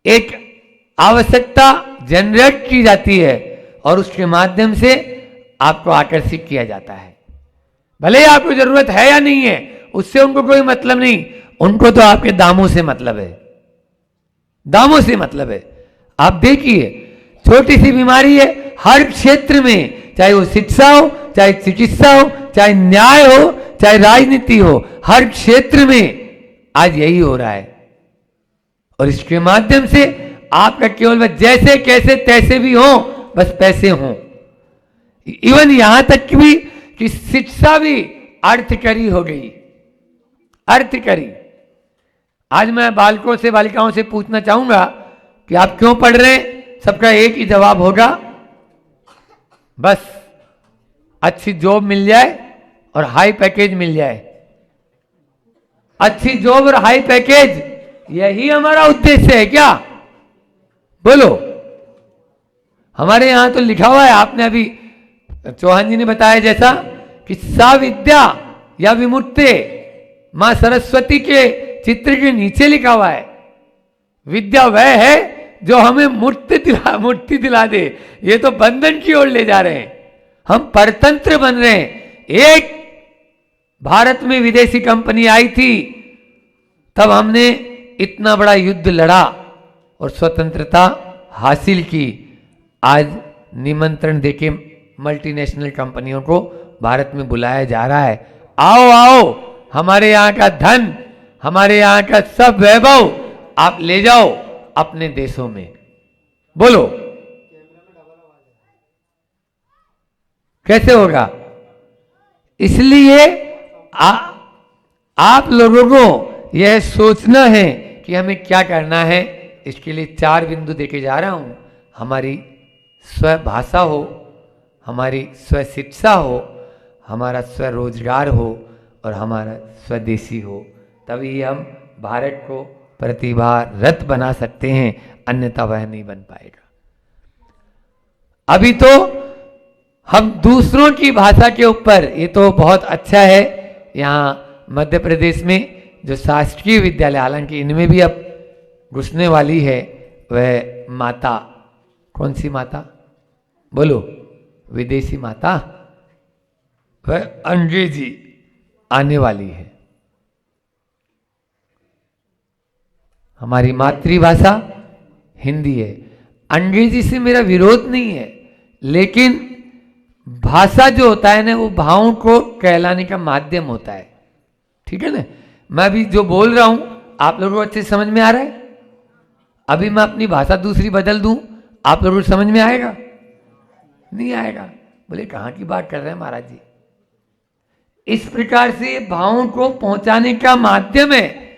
एक आवश्यकता जनरेट की जाती है और उसके माध्यम से आपको आकर्षित किया जाता है। भले ही आपको जरूरत है या नहीं है, उससे उनको कोई मतलब नहीं, उनको तो आपके दामों से मतलब है, दामों से मतलब है। आप देखिए छोटी सी बीमारी है, हर क्षेत्र में, चाहे वो शिक्षा हो, चाहे चिकित्सा हो, चाहे न्याय हो, चाहे राजनीति हो, हर क्षेत्र में आज यही हो रहा है। और इसके माध्यम से आपका केवल जैसे कैसे तैसे भी हो, बस पैसे हों। इवन यहां तक भी कि शिक्षा भी अर्थकरी हो गई, अर्थकरी। आज मैं बालकों से, बालिकाओं से पूछना चाहूंगा कि आप क्यों पढ़ रहे हैं? सबका एक ही जवाब होगा, बस अच्छी जॉब मिल जाए और हाई पैकेज मिल जाए। अच्छी जॉब और हाई पैकेज, यही हमारा उद्देश्य है क्या? बोलो। हमारे यहां तो लिखा हुआ है, आपने अभी चौहान जी ने बताया जैसा, कि सा विद्या या विमुक्ते, मां सरस्वती के चित्र के नीचे लिखा हुआ है विद्या वह है जो हमें मुक्ति दिला दे। ये तो बंधन की ओर ले जा रहे हैं, हम परतंत्र बन रहे हैं। एक भारत में विदेशी कंपनी आई थी, तब हमने इतना बड़ा युद्ध लड़ा और स्वतंत्रता हासिल की। आज निमंत्रण देके मल्टीनेशनल कंपनियों को भारत में बुलाया जा रहा है, आओ आओ, हमारे यहाँ का धन, हमारे यहाँ का सब वैभव आप ले जाओ अपने देशों में। बोलो कैसे होगा? इसलिए आप लोगों को यह सोचना है कि हमें क्या करना है। इसके लिए 4 बिंदु देके जा रहा हूं। हमारी स्व भाषा हो, हमारी स्व शिक्षा हो, हमारा स्व रोजगार हो और हमारा स्वदेशी हो, तभी हम भारत को प्रतिभारत बना सकते हैं, अन्यथा वह नहीं बन पाएगा। अभी तो हम दूसरों की भाषा के ऊपर, ये तो बहुत अच्छा है, यहाँ मध्य प्रदेश में जो शासकीय विद्यालय, हालांकि इनमें भी अब घुसने वाली है, वह माता, कौन सी माता? बोलो, विदेशी माता, वह अंग्रेजी आने वाली है। हमारी मातृभाषा हिंदी है। अंग्रेजी से मेरा विरोध नहीं है, लेकिन भाषा जो होता है ना, वो भावों को कहलाने का माध्यम होता है। ठीक है ना? मैं अभी जो बोल रहा हूं आप लोगों को अच्छे समझ में आ रहा है? अभी मैं अपनी भाषा दूसरी बदल दूं, आप लोगों को समझ में आएगा? नहीं आएगा। बोले कहां की बात कर रहे हैं महाराज जी? इस प्रकार से भावों को पहुंचाने का माध्यम है।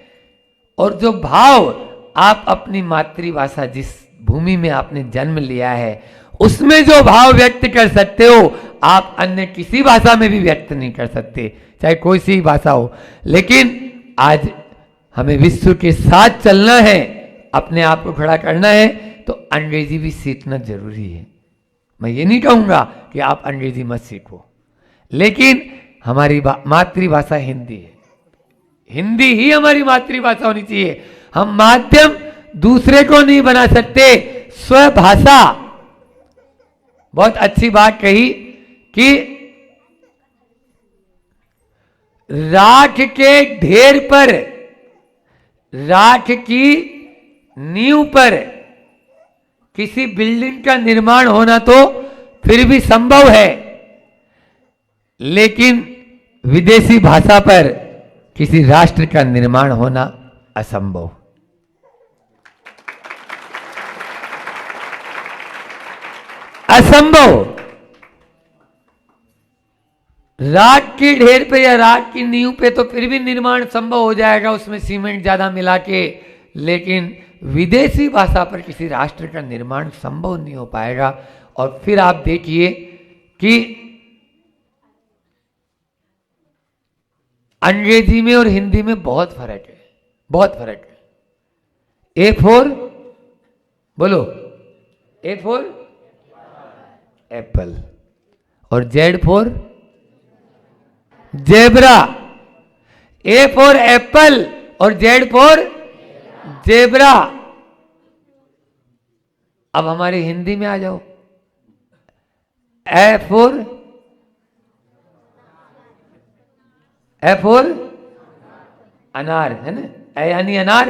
और जो भाव आप अपनी मातृभाषा, जिस भूमि में आपने जन्म लिया है, उसमें जो भाव व्यक्त कर सकते हो, आप अन्य किसी भाषा में भी व्यक्त नहीं कर सकते, चाहे कोई सी भाषा हो। लेकिन आज हमें विश्व के साथ चलना है, अपने आप को खड़ा करना है, तो अंग्रेजी भी सीखना जरूरी है। मैं ये नहीं कहूंगा कि आप अंग्रेजी मत सीखो, लेकिन हमारी मातृभाषा हिंदी है, हिंदी ही हमारी मातृभाषा होनी चाहिए। हम माध्यम दूसरे को नहीं बना सकते, स्वभाषा। बहुत अच्छी बात कही कि राख के ढेर पर, राख की नींव पर किसी बिल्डिंग का निर्माण होना तो फिर भी संभव है, लेकिन विदेशी भाषा पर किसी राष्ट्र का निर्माण होना असंभव। असंभव। राख के ढेर पे या राख की नींव पे तो फिर भी निर्माण संभव हो जाएगा, उसमें सीमेंट ज्यादा मिला के, लेकिन विदेशी भाषा पर किसी राष्ट्र का निर्माण संभव नहीं हो पाएगा। और फिर आप देखिए कि अंग्रेजी में और हिंदी में बहुत फर्क है, बहुत फर्क है। ए फॉर, बोलो, ए फॉर एप्पल, और Z for zebra. A for Apple और जेड फॉर जेब्रा। अब हमारे हिंदी में आ जाओ, ए फॉर अनार, है ना? ए यानी अनार,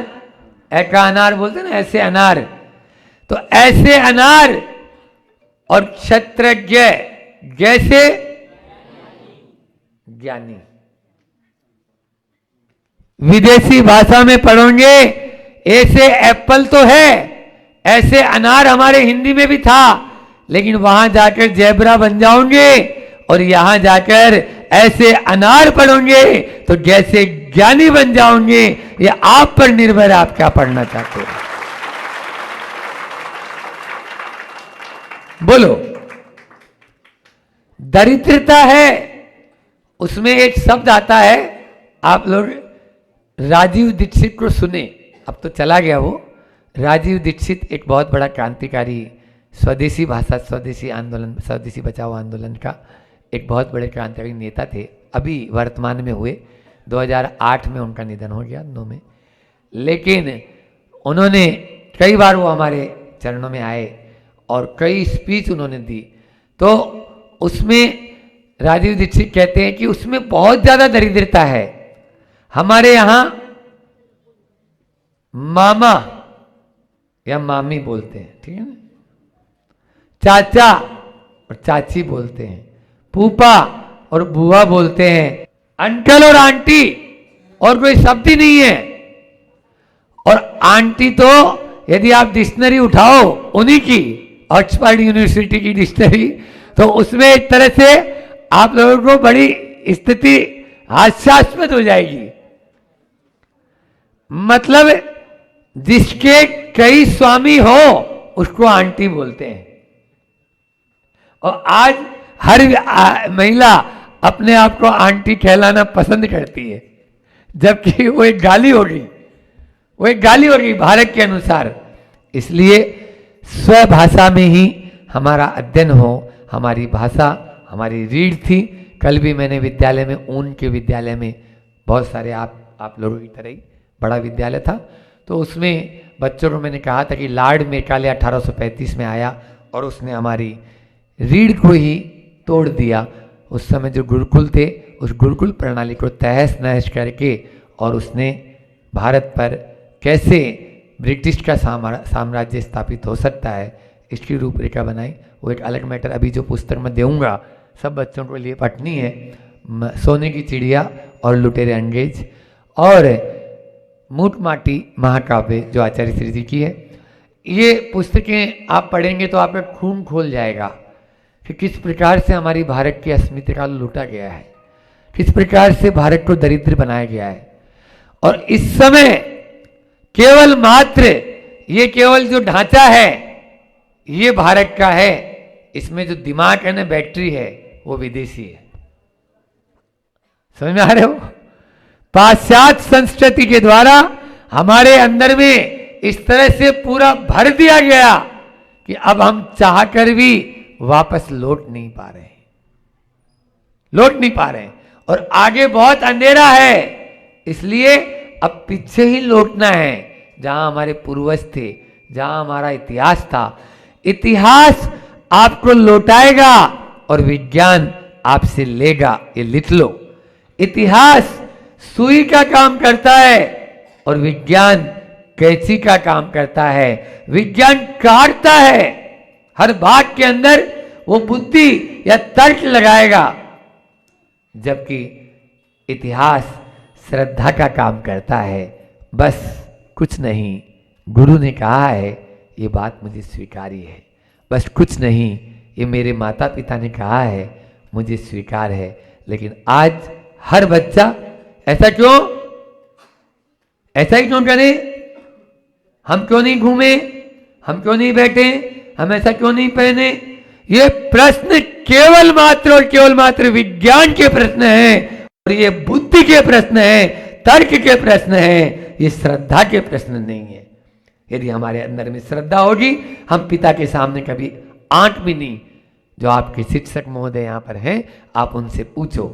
ए का अनार बोलते ना, ऐसे अनार। तो ऐसे अनार। और क्षत्रज्ञ, जैसे ज्ञानी। विदेशी भाषा में पढ़ोगे, ऐसे एप्पल तो है, ऐसे अनार हमारे हिंदी में भी था, लेकिन वहां जाकर जेब्रा बन जाओगे और यहां जाकर ऐसे अनार पढ़ोगे तो जैसे ज्ञानी बन जाओगे। ये आप पर निर्भर है, आप क्या पढ़ना चाहते हो। बोलो। दरिद्रता है, उसमें एक शब्द आता है, आप लोग राजीव दीक्षित को सुने, अब तो चला गया वो। राजीव दीक्षित एक बहुत बड़ा क्रांतिकारी, स्वदेशी भाषा, स्वदेशी आंदोलन, स्वदेशी बचाओ आंदोलन का एक बहुत बड़े क्रांतिकारी नेता थे। अभी वर्तमान में हुए, 2008 में उनका निधन हो गया, 9 में। लेकिन उन्होंने कई बार वो हमारे चरणों में आए और कई स्पीच उन्होंने दी। तो उसमें राजीव दीक्षित कहते हैं कि उसमें बहुत ज़्यादा दरिद्रता है। हमारे यहाँ मामा या मामी बोलते हैं, ठीक है ना, चाचा और चाची बोलते हैं, फूफा और बुआ बोलते हैं, अंकल और आंटी और कोई शब्द ही नहीं है। और आंटी तो यदि आप डिक्शनरी उठाओ उन्हीं की, ऑक्सफोर्ड यूनिवर्सिटी की डिक्शनरी, तो उसमें एक तरह से आप लोगों को बड़ी स्थिति हास्यास्पद हो जाएगी। मतलब जिसके कई स्वामी हो उसको आंटी बोलते हैं। और आज हर महिला अपने आप को आंटी कहलाना पसंद करती है, जबकि वो एक गाली होगी, वो एक गाली होगी भारत के अनुसार। इसलिए स्वभाषा में ही हमारा अध्ययन हो, हमारी भाषा हमारी रीढ़ थी। कल भी मैंने विद्यालय में, ऊन के विद्यालय में, बहुत सारे आप लोगों की तरह ही बड़ा विद्यालय था, तो उसमें बच्चों को मैंने कहा था कि लॉर्ड मेकाले 1835 में आया और उसने हमारी रीढ़ को ही तोड़ दिया। उस समय जो गुरुकुल थे, उस गुरुकुल प्रणाली को तहस नहस करके, और उसने भारत पर कैसे ब्रिटिश का साम्राज्य स्थापित हो सकता है इसकी रूपरेखा बनाई। वो एक अलग मैटर, अभी जो पुस्तक मैं दूंगा सब बच्चों के लिए पढ़नी है, सोने की चिड़िया और लुटेरे अंग्रेज, और मूठ माटी महाकाव्य जो आचार्य श्री जी की है। ये पुस्तकें आप पढ़ेंगे तो आपका खून खोल जाएगा कि किस प्रकार से हमारी भारत की अस्मिता का लूटा गया है, किस प्रकार से भारत को दरिद्र बनाया गया है। और इस समय केवल मात्र ये केवल जो ढांचा है ये भारत का है, इसमें जो दिमाग है ना, बैटरी है, वो विदेशी है। समझ में आ रहे हो? पाश्चात्य संस्कृति के द्वारा हमारे अंदर में इस तरह से पूरा भर दिया गया कि अब हम चाहकर भी वापस लौट नहीं पा रहे, लौट नहीं पा रहे। और आगे बहुत अंधेरा है, इसलिए अब पीछे ही लौटना है, जहां हमारे पूर्वज थे, जहां हमारा इतिहास था। इतिहास आपको लौटाएगा और विज्ञान आपसे लेगा, ये लिख लो। इतिहास सुई का काम करता है और विज्ञान कैंची का काम करता है। विज्ञान काटता है, हर भाग के अंदर वो बुद्धि या तर्क लगाएगा, जबकि इतिहास श्रद्धा का काम करता है। बस कुछ नहीं, गुरु ने कहा है ये बात मुझे स्वीकारी है, बस कुछ नहीं, ये मेरे माता पिता ने कहा है मुझे स्वीकार है। लेकिन आज हर बच्चा ऐसा क्यों, ऐसा ही क्यों करे? हम क्यों नहीं घूमे, हम क्यों नहीं बैठे, हम ऐसा क्यों नहीं पहने? ये प्रश्न केवल मात्र और केवल मात्र विज्ञान के प्रश्न हैं, और ये बुद्धि के प्रश्न हैं, तर्क के प्रश्न हैं, ये श्रद्धा के प्रश्न नहीं है। यदि हमारे अंदर में श्रद्धा होगी, हम पिता के सामने कभी आंट भी नहीं। जो आपके शिक्षक महोदय यहाँ पर हैं, आप उनसे पूछो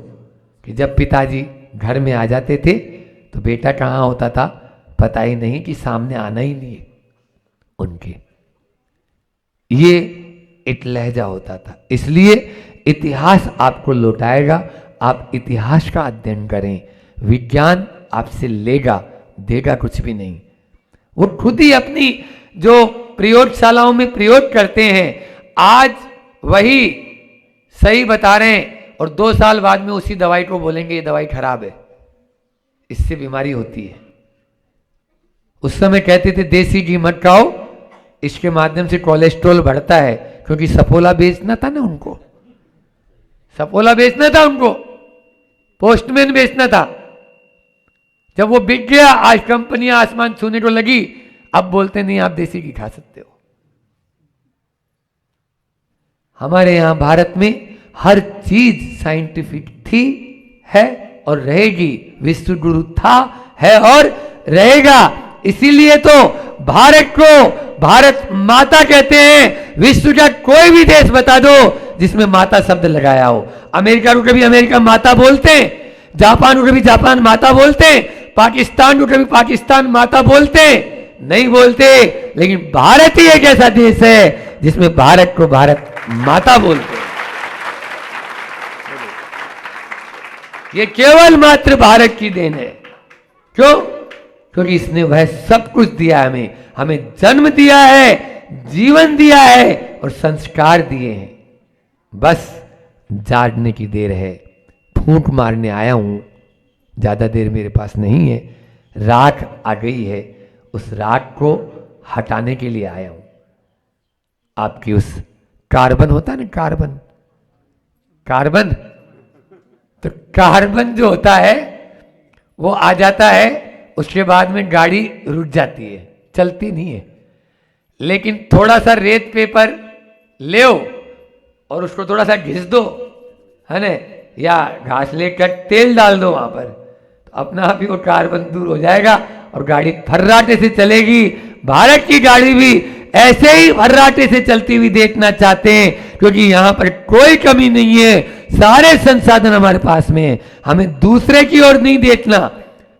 कि जब पिताजी घर में आ जाते थे तो बेटा कहाँ होता था, पता ही नहीं, कि सामने आना ही नहीं उनके, ये एक लहजा होता था। इसलिए इतिहास आपको लौटाएगा, आप इतिहास का अध्ययन करें। विज्ञान आपसे लेगा, देगा कुछ भी नहीं। वो खुद ही अपनी जो प्रयोगशालाओं में प्रयोग करते हैं, आज वही सही बता रहे हैं और 2 साल बाद में उसी दवाई को बोलेंगे ये दवाई खराब है, इससे बीमारी होती है। उस समय कहते थे देसी घी मत खाओ, इसके माध्यम से कोलेस्ट्रॉल बढ़ता है, क्योंकि सफोला बेचना था ना उनको, सफोला बेचना था उनको, पोस्टमैन बेचना था। जब वो बिक गया, आज कंपनियां आसमान छूने को लगी, अब बोलते नहीं आप देसी घी खा सकते हो। हमारे यहां भारत में हर चीज साइंटिफिक थी, है और रहेगी। विश्व गुरु था, है और रहेगा। इसीलिए तो भारत को भारत माता कहते हैं। विश्व का कोई भी देश बता दो जिसमें माता शब्द लगाया हो। अमेरिका को कभी अमेरिका माता बोलते हैं, जापान को कभी जापान माता बोलते हैं, पाकिस्तान को कभी पाकिस्तान माता बोलते हैं? नहीं बोलते। लेकिन भारत ही एक ऐसा देश है जिसमें भारत को भारत माता बोलते हैं। ये केवल मात्र भारत की देन है। क्यों? क्योंकि इसने वह सब कुछ दिया हमें। हमें जन्म दिया है, जीवन दिया है और संस्कार दिए हैं। बस जागने की देर है। फूंक मारने आया हूं, ज्यादा देर मेरे पास नहीं है। राख आ गई है, उस राख को हटाने के लिए आया हूं। आपकी उस कार्बन होता है ना, कार्बन कार्बन, तो कार्बन जो होता है वो आ जाता है, उसके बाद में गाड़ी रुक जाती है, चलती नहीं है। लेकिन थोड़ा सा रेत पेपर ले और उसको थोड़ा सा घिस दो, है ना, या घास लेकर तेल डाल दो वहां पर, तो अपना आप ही वो कार्बन दूर हो जाएगा और गाड़ी फर्राटे से चलेगी। भारत की गाड़ी भी ऐसे ही फर्राटे से चलती हुई देखना चाहते हैं, क्योंकि यहां पर कोई कमी नहीं है। सारे संसाधन हमारे पास में है। हमें दूसरे की ओर नहीं देखना,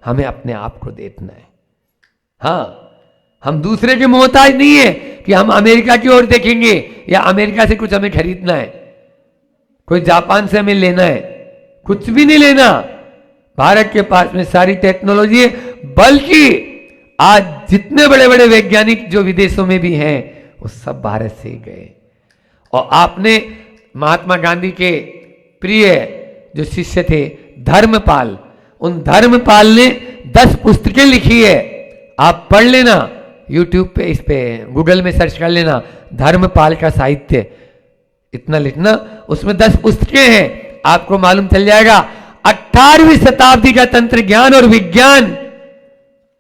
हमें अपने आप को देखना है। हाँ, हम दूसरे के मोहताज नहीं है कि हम अमेरिका की ओर देखेंगे या अमेरिका से कुछ हमें खरीदना है, कोई जापान से हमें लेना है, कुछ भी नहीं लेना। भारत के पास में सारी टेक्नोलॉजी है। बल्कि आज जितने बड़े बड़े वैज्ञानिक जो विदेशों में भी हैं वो सब भारत से ही गए। और आपने महात्मा गांधी के प्रिय जो शिष्य थे धर्मपाल, उन धर्मपाल ने 10 पुस्तकें लिखी है। आप पढ़ लेना, यूट्यूब पे, इस पे गूगल में सर्च कर लेना, धर्मपाल का साहित्य, इतना लिखना, उसमें 10 पुस्तकें हैं। आपको मालूम चल जाएगा 18वीं शताब्दी का तंत्र ज्ञान और विज्ञान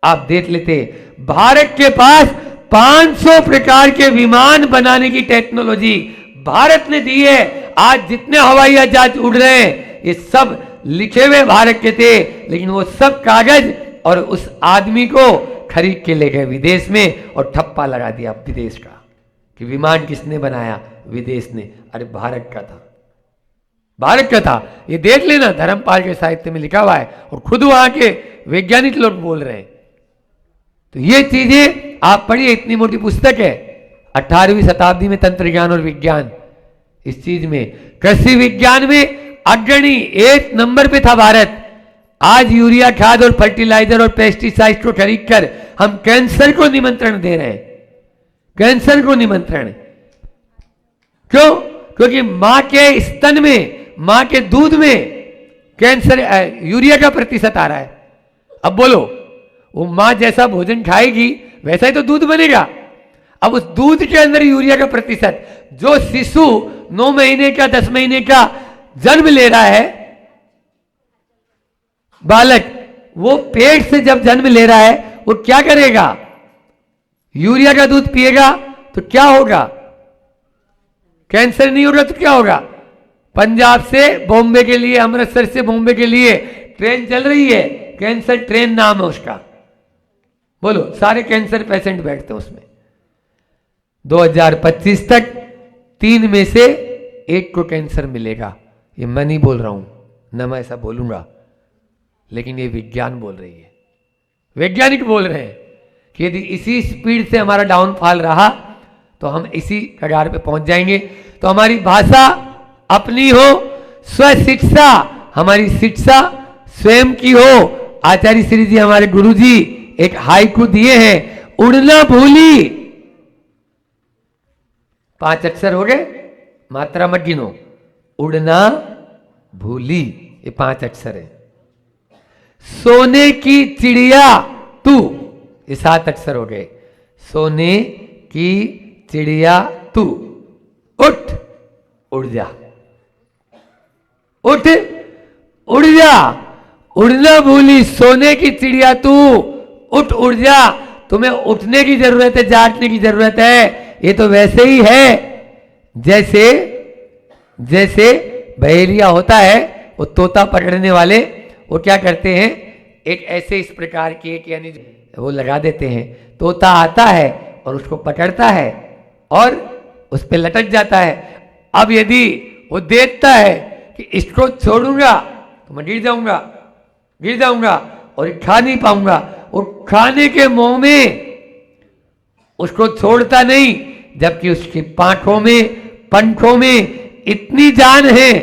आप देख लेते। भारत के पास 500 प्रकार के विमान बनाने की टेक्नोलॉजी भारत ने दी है। आज जितने हवाई जहाज उड़ रहे हैं ये सब लिखे हुए भारत के थे, लेकिन वो सब कागज और उस आदमी को खरीद के ले गए विदेश में और ठप्पा लगा दिया विदेश का कि विमान किसने बनाया? विदेश ने। अरे भारत का था, भारत का था। ये देख लेना, धर्मपाल के साहित्य में लिखा हुआ है और खुद वहां के वैज्ञानिक लोग बोल रहे हैं। तो ये चीजें आप पढ़िए, इतनी मोटी पुस्तक है, 18वीं शताब्दी में तंत्र ज्ञान और विज्ञान। इस चीज में कृषि विज्ञान में अग्रणी 1 नंबर पे था भारत। आज यूरिया खाद और फर्टिलाइजर और पेस्टिसाइड को खरीद कर हम कैंसर को निमंत्रण दे रहे हैं, कैंसर को निमंत्रण। क्यों? क्योंकि मां के स्तन में, मां के दूध में कैंसर, यूरिया का प्रतिशत आ रहा है। अब बोलो, वो मां जैसा भोजन खाएगी वैसा ही तो दूध बनेगा। अब उस दूध के अंदर यूरिया का प्रतिशत, जो शिशु 9 महीने का 10 महीने का जन्म ले रहा है बालक, वो पेट से जब जन्म ले रहा है वो क्या करेगा? यूरिया का दूध पिएगा तो क्या होगा? कैंसर नहीं होगा तो क्या होगा? पंजाब से बॉम्बे के लिए, अमृतसर से बॉम्बे के लिए ट्रेन चल रही है, कैंसर ट्रेन नाम है उसका। बोलो, सारे कैंसर पेशेंट बैठते हैं उसमें। 2025 तक 3 में से 1 को कैंसर मिलेगा। ये मैं नहीं बोल रहा हूं, ना मैं ऐसा बोलूंगा, लेकिन ये विज्ञान बोल रही है। वैज्ञानिक बोल रहे हैं कि यदि इसी स्पीड से हमारा डाउनफॉल रहा तो हम इसी कगार पे पहुंच जाएंगे। तो हमारी भाषा अपनी हो, स्वशिक्षा, हमारी शिक्षा स्वयं की हो। आचार्य श्री जी, हमारे गुरु जी, एक हाइकू दिए हैं, उड़ना भूली। 5 अक्षर हो गए, मात्रा मत गिनो। उड़ना भूली, ये 5 अक्षर है। सोने की चिड़िया तू, ये 7 अक्षर हो गए। सोने की चिड़िया तू, उठ उड़ जा, उठ उड़ जा। उड़ना भूली, सोने की चिड़िया तू, उठ उड़ जा। तुम्हें उठने की जरूरत है, जागने की जरूरत है। ये तो वैसे ही है जैसे जैसे बहेलिया होता है, वो तोता पकड़ने वाले वो क्या करते हैं, एक ऐसे इस प्रकार की एक यानी वो लगा देते हैं, तोता आता है और उसको पकड़ता है और उस पे लटक जाता है। अब यदि वो देखता है कि इसको छोड़ूंगा तो मैं गिर जाऊंगा और खा नहीं पाऊंगा, और खाने के मोह में उसको छोड़ता नहीं, जबकि उसकी पांखों में, पंखों में इतनी जान है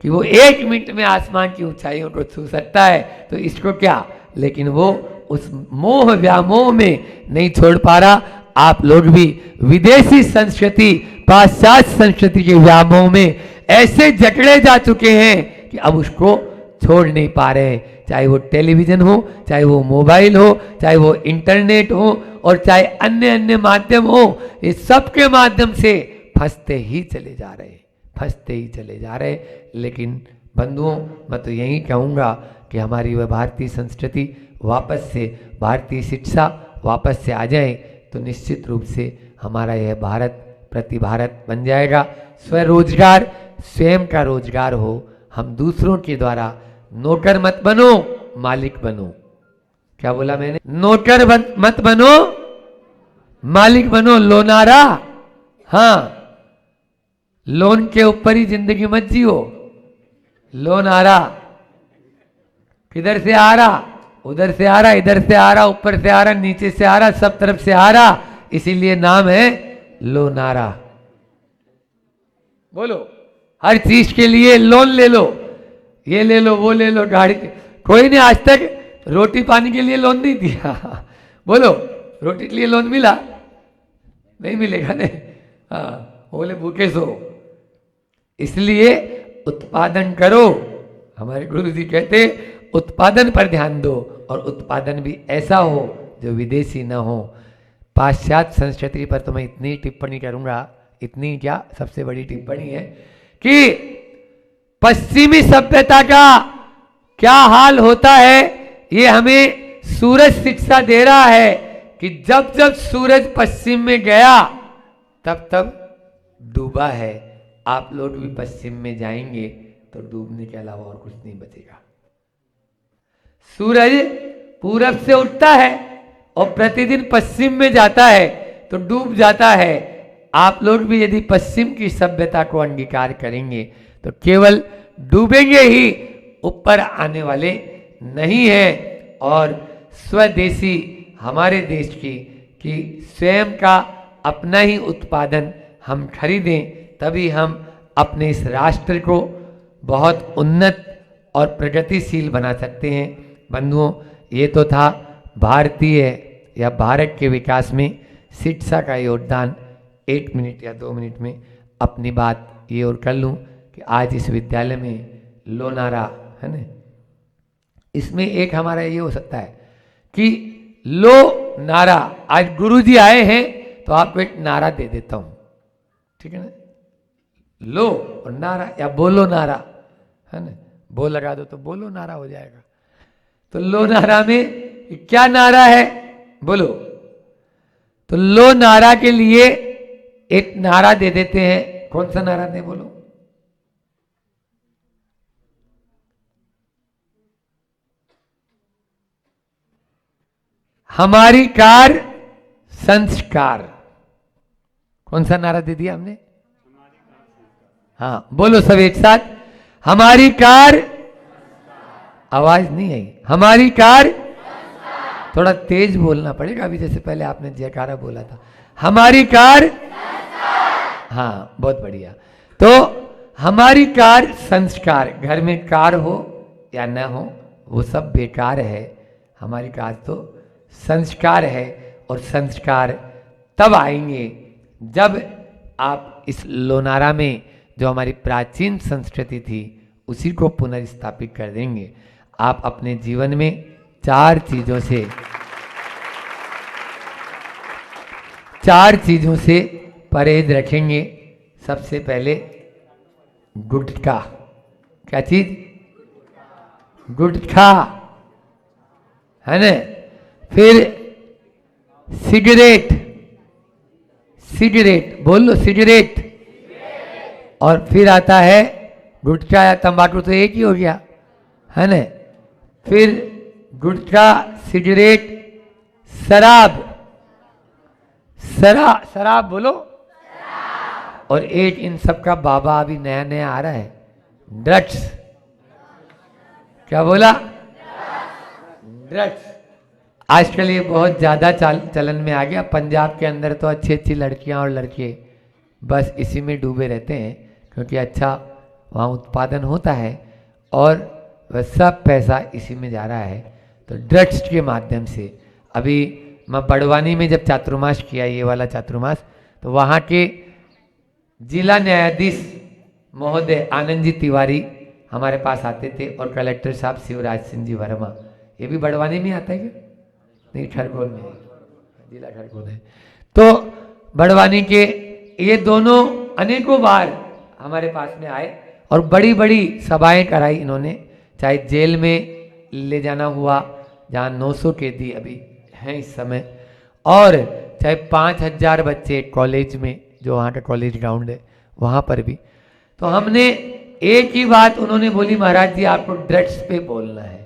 कि वो 1 मिनट में आसमान की ऊंचाइयों को छू सकता है। तो इसको क्या, लेकिन वो उस मोह व्यामोह में नहीं छोड़ पा रहा। आप लोग भी विदेशी संस्कृति, पाश्चात्य संस्कृति के व्यामोह में ऐसे जकड़े जा चुके हैं कि अब उसको छोड़ नहीं पा रहे हैं। चाहे वो टेलीविजन हो, चाहे वो मोबाइल हो, चाहे वो इंटरनेट हो, और चाहे अन्य अन्य माध्यम हो, इस सब के माध्यम से फंसते ही चले जा रहे। लेकिन बंधुओं, मैं तो यही कहूँगा कि हमारी वह भारतीय संस्कृति वापस से, भारतीय शिक्षा वापस से आ जाए तो निश्चित रूप से हमारा यह भारत प्रति भारत बन जाएगा। स्वरोजगार, स्वयं का रोजगार हो। हम दूसरों के द्वारा नौकर मत बनो, मालिक बनो। क्या बोला मैंने? नौकर मत बनो, मालिक बनो। लोनारा, हाँ, लोन के ऊपर ही जिंदगी मत जियो। लोन आ रहा, किधर से आ रहा, उधर से आ रहा, इधर से आ रहा, ऊपर से आ रहा, नीचे से आ रहा, सब तरफ से आ रहा, इसीलिए नाम है लोनारा। बोलो, हर चीज के लिए लोन ले लो, ये ले लो, वो ले लो, गाड़ी। कोई ने आज तक रोटी पानी के लिए लोन नहीं दिया। बोलो, रोटी के लिए लोन मिला? नहीं मिलेगा ने। हाँ, बोले भूखे सो। इसलिए उत्पादन करो। हमारे गुरु जी कहते उत्पादन पर ध्यान दो, और उत्पादन भी ऐसा हो जो विदेशी न हो। पाश्चात्य संस्कृति पर तो मैं इतनी टिप्पणी करूंगा, इतनी क्या, सबसे बड़ी टिप्पणी है कि पश्चिमी सभ्यता का क्या हाल होता है, ये हमें सूरज शिक्षा दे रहा है कि जब जब सूरज पश्चिम में गया तब तब डूबा है। आप लोग भी पश्चिम में जाएंगे तो डूबने के अलावा और कुछ नहीं बचेगा। सूरज पूरब से उठता है और प्रतिदिन पश्चिम में जाता है तो डूब जाता है। आप लोग भी यदि पश्चिम की सभ्यता को अंगीकार करेंगे तो केवल डूबेंगे ही, ऊपर आने वाले नहीं है। और स्वदेशी हमारे देश की कि स्वयं का अपना ही उत्पादन हम खरीदें, तभी हम अपने इस राष्ट्र को बहुत उन्नत और प्रगतिशील बना सकते हैं। बंधुओं, ये तो था भारतीय या भारत के विकास में शिक्षा का योगदान। 1 मिनट या 2 मिनट में अपनी बात ये और कर लूँ कि आज इस विद्यालय में लोनारा है ना, इसमें एक हमारा ये हो सकता है कि लो नारा। आज गुरुजी आए हैं तो आपको एक नारा दे देता हूँ, ठीक है ना? लो और नारा, या बोलो नारा, है ना? बो लगा दो तो बोलो नारा हो जाएगा। तो लो नारा में क्या नारा है, बोलो। तो लो नारा के लिए एक नारा दे देते हैं। कौन सा नारा दें, बोलो? हमारी कार संस्कार। कौन सा नारा दे दिया हमने? हाँ, बोलो सब एक साथ, हमारी कार। आवाज नहीं आई। हमारी कार। थोड़ा तेज बोलना पड़ेगा अभी, जैसे पहले आपने जयकारा बोला था। हमारी कार। हाँ, बहुत बढ़िया। तो हमारी कार संस्कार। घर में कार हो या न हो वो सब बेकार है, हमारी कार तो संस्कार है। और संस्कार तब आएंगे जब आप इस लोनारा में जो हमारी प्राचीन संस्कृति थी उसी को पुनर्स्थापित कर देंगे। आप अपने जीवन में 4 चीजों से परहेज रखेंगे। सबसे पहले गुटखा। क्या चीज? गुटखा, है ना? फिर सिगरेट। बोल लो सिगरेट। और फिर आता है गुटखा या तंबाकू, तो एक ही हो गया, है ना? फिर गुटखा, सिगरेट, शराब, शराब बोलो, और एक इन सब का बाबा अभी नया नया आ रहा है, ड्रग्स। क्या बोला? ड्रग्स। आजकल ये बहुत ज्यादा चलन में आ गया। पंजाब के अंदर तो अच्छी अच्छी लड़कियां और लड़के बस इसी में डूबे रहते हैं, क्योंकि अच्छा वहाँ उत्पादन होता है और वह सब पैसा इसी में जा रहा है। तो ड्रग्स के माध्यम से अभी मैं बड़वानी में जब चातुर्मास किया, ये वाला चातुर्मास, तो वहाँ के जिला न्यायाधीश महोदय आनंद जी तिवारी हमारे पास आते थे, और कलेक्टर साहब शिवराज सिंह जी वर्मा, ये भी बड़वानी में आता है क्या? नहीं, खरगोन में, जिला खरगोन है। तो बड़वानी के ये दोनों अनेकों बार हमारे पास में आए और बड़ी बड़ी सभाएं कराई इन्होंने, चाहे जेल में ले जाना हुआ जहाँ 900 कैदी अभी हैं इस समय, और चाहे 5000 बच्चे कॉलेज में, जो वहाँ का कॉलेज ग्राउंड है वहाँ पर भी। तो हमने एक ही बात उन्होंने बोली, महाराज जी आपको ड्रग्स पे बोलना है।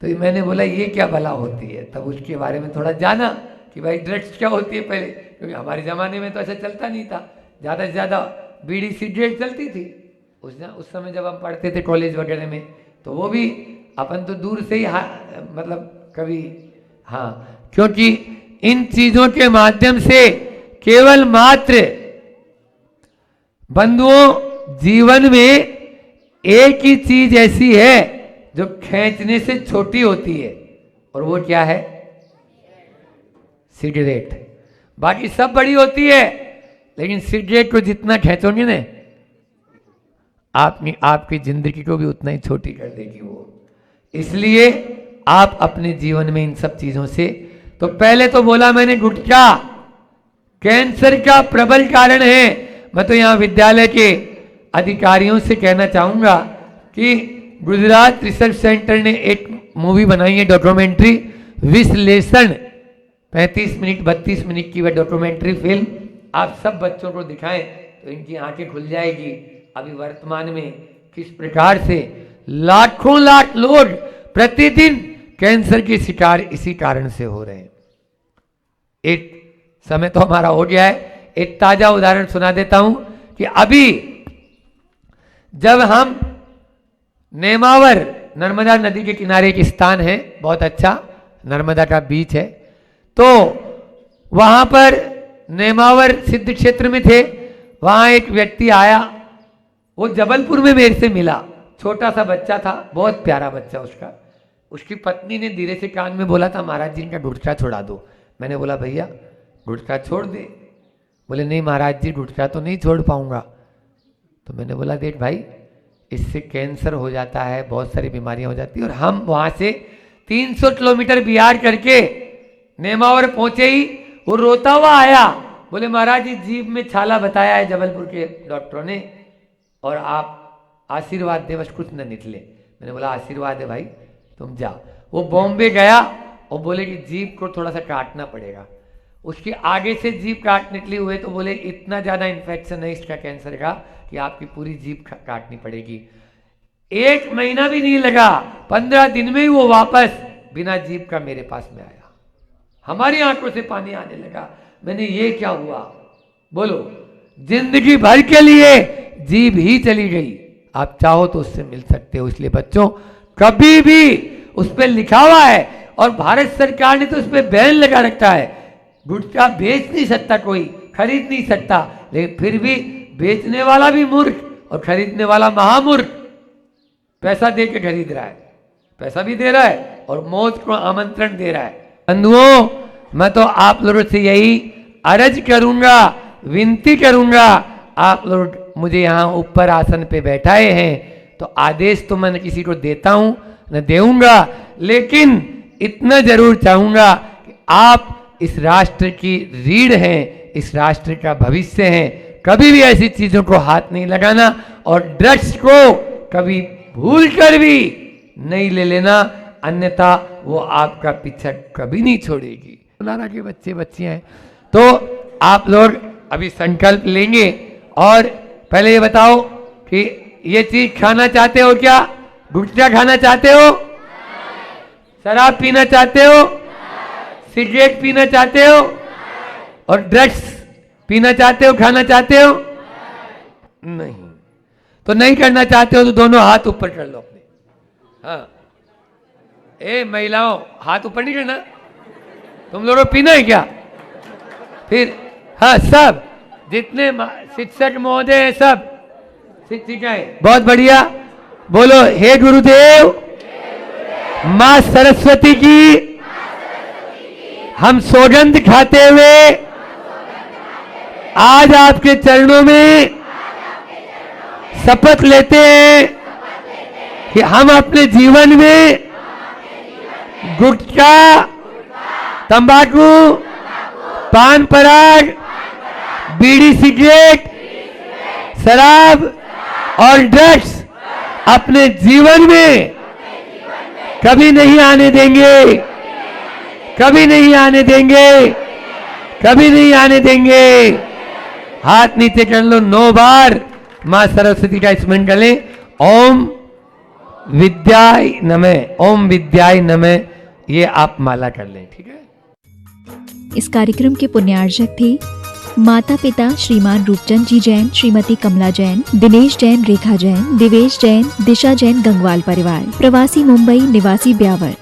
तो मैंने बोला ये क्या भला होती है, तब उसके बारे में थोड़ा जाना कि भाई ड्रग्स क्या होती है पहले, क्योंकि हमारे ज़माने में तो ऐसा चलता नहीं था, ज़्यादा से ज़्यादा बीड़ी सिगरेट चलती थी उस समय जब हम पढ़ते थे कॉलेज वगैरह में, तो वो भी अपन तो दूर से ही मतलब कभी, हाँ, क्योंकि इन चीज़ों के माध्यम से केवल मात्र बंधुओं जीवन में एक ही चीज ऐसी है जो खींचने से छोटी होती है, और वो क्या है? सिगरेट। बाकी सब बड़ी होती है, लेकिन सिगरेट को जितना खींचोगे ना, आपकी जिंदगी को भी उतना ही छोटी कर देगी वो। इसलिए आप अपने जीवन में इन सब चीजों से, तो पहले तो बोला मैंने गुटखा कैंसर का प्रबल कारण है। मैं तो यहाँ विद्यालय के अधिकारियों से कहना चाहूंगा कि गुजरात रिसर्च सेंटर ने एक मूवी बनाई है, डॉक्यूमेंट्री विश्लेषण, 35 मिनट 32 मिनट की वह डॉक्यूमेंट्री फिल्म आप सब बच्चों को दिखाएं तो इनकी आंखें खुल जाएगी। अभी वर्तमान में किस प्रकार से लाखों लाख लोग प्रतिदिन कैंसर के शिकार इसी कारण से हो रहे हैं। एक समय तो हमारा हो गया है, एक ताजा उदाहरण सुना देता हूं कि अभी जब हम नेमावर, नर्मदा नदी के किनारे एक स्थान है बहुत अच्छा, नर्मदा का बीच है, तो वहां पर नेमावर सिद्ध क्षेत्र में थे, वहां एक व्यक्ति आया, वो जबलपुर में मेरे से मिला, छोटा सा बच्चा था, बहुत प्यारा बच्चा उसका। उसकी पत्नी ने धीरे से कान में बोला था, महाराज जी इनका गुटखा छोड़ा दो। मैंने बोला भैया गुटखा छोड़ दे। बोले नहीं महाराज जी गुटखा तो नहीं छोड़ पाऊंगा। तो मैंने बोला देख भाई, इससे कैंसर हो जाता है, बहुत सारी बीमारियां हो जाती है, और हम वहां से 300 किलोमीटर बिहार करके नेमावर पहुंचे ही वो रोता हुआ आया, बोले महाराज जी जीभ में छाला बताया है जबलपुर के डॉक्टरों ने, और आप आशीर्वाद दे, बस कुछ न निकले। मैंने बोला आशीर्वाद है भाई, तुम जा। वो बॉम्बे गया और बोले कि जीभ को थोड़ा सा काटना पड़ेगा। उसके आगे से जीभ काट निकली हुए, तो बोले इतना ज़्यादा इन्फेक्शन है इसका कैंसर का कि आपकी पूरी जीभ काटनी पड़ेगी। 1 महीना भी नहीं लगा, 15 दिन में ही वो वापस बिना जीभ का मेरे पास में आया। हमारी आंखों से पानी आने लगा। मैंने ये क्या हुआ? बोलो, जिंदगी भर के लिए जीभ ही चली गई। आप चाहो तो उससे मिल सकते हो। इसलिए बच्चों, कभी भी उस पर लिखा हुआ है, और भारत सरकार ने तो उस पर बैन लगा रखा है, गुटखा बेच नहीं सकता कोई, खरीद नहीं सकता, लेकिन फिर भी बेचने वाला भी मूर्ख और खरीदने वाला महामूर्ख। पैसा दे के खरीद रहा है, पैसा भी दे रहा है और मौत को आमंत्रण दे रहा है। बंधुओं, मैं तो आप लोगों से यही अर्ज करूंगा, विनती करूंगा, आप लोग मुझे यहाँ ऊपर आसन पे बैठाए हैं, तो आदेश तो मैं न किसी को देता हूं न देऊंगा, लेकिन इतना जरूर चाहूंगा कि आप इस राष्ट्र की रीढ़ हैं, इस राष्ट्र का भविष्य हैं। कभी भी ऐसी चीजों को हाथ नहीं लगाना, और ड्रग्स को कभी भूल कर भी नहीं ले लेना, अन्यथा वो आपका पीछा कभी नहीं छोड़ेगी। लाला के बच्चे बच्चियां हैं, तो आप लोग अभी संकल्प लेंगे। और पहले ये बताओ कि ये चीज खाना चाहते हो क्या? गुटखा खाना चाहते हो? शराब पीना चाहते हो, सिगरेट पीना चाहते हो और ड्रग्स पीना चाहते हो, खाना चाहते हो? नहीं। तो नहीं करना चाहते हो तो दोनों हाथ ऊपर कर लो अपने। हाँ, ए महिलाओं, हाथ ऊपर नहीं करना। तुम लोगों को पीना है क्या? फिर हाँ, सब जितने शिक्षक महोदय हैं, सब शिक्षिकाएं, बहुत बढ़िया। बोलो, हे गुरुदेव, माँ सरस्वती की हम सौगंध खाते हुए आज आपके चरणों में शपथ लेते हैं कि हम अपने जीवन में गुटखा, तंबाकू, पान पराग, बीड़ी सिगरेट, शराब और ड्रग्स अपने जीवन में कभी नहीं आने देंगे, कभी नहीं आने देंगे, कभी नहीं आने देंगे। हाथ नीचे कर लो 9 बार, मां सरस्वती का स्मरण कर लें। ओम विद्याय नमः, ओम विद्याय नमः, ये आप माला कर लें, ठीक है। इस कार्यक्रम के पुण्यार्चक थे माता पिता श्रीमान रूपचंद जी जैन, श्रीमती कमला जैन, दिनेश जैन, रेखा जैन, दिवेश जैन, दिशा जैन, गंगवाल परिवार, प्रवासी मुंबई, निवासी ब्यावर।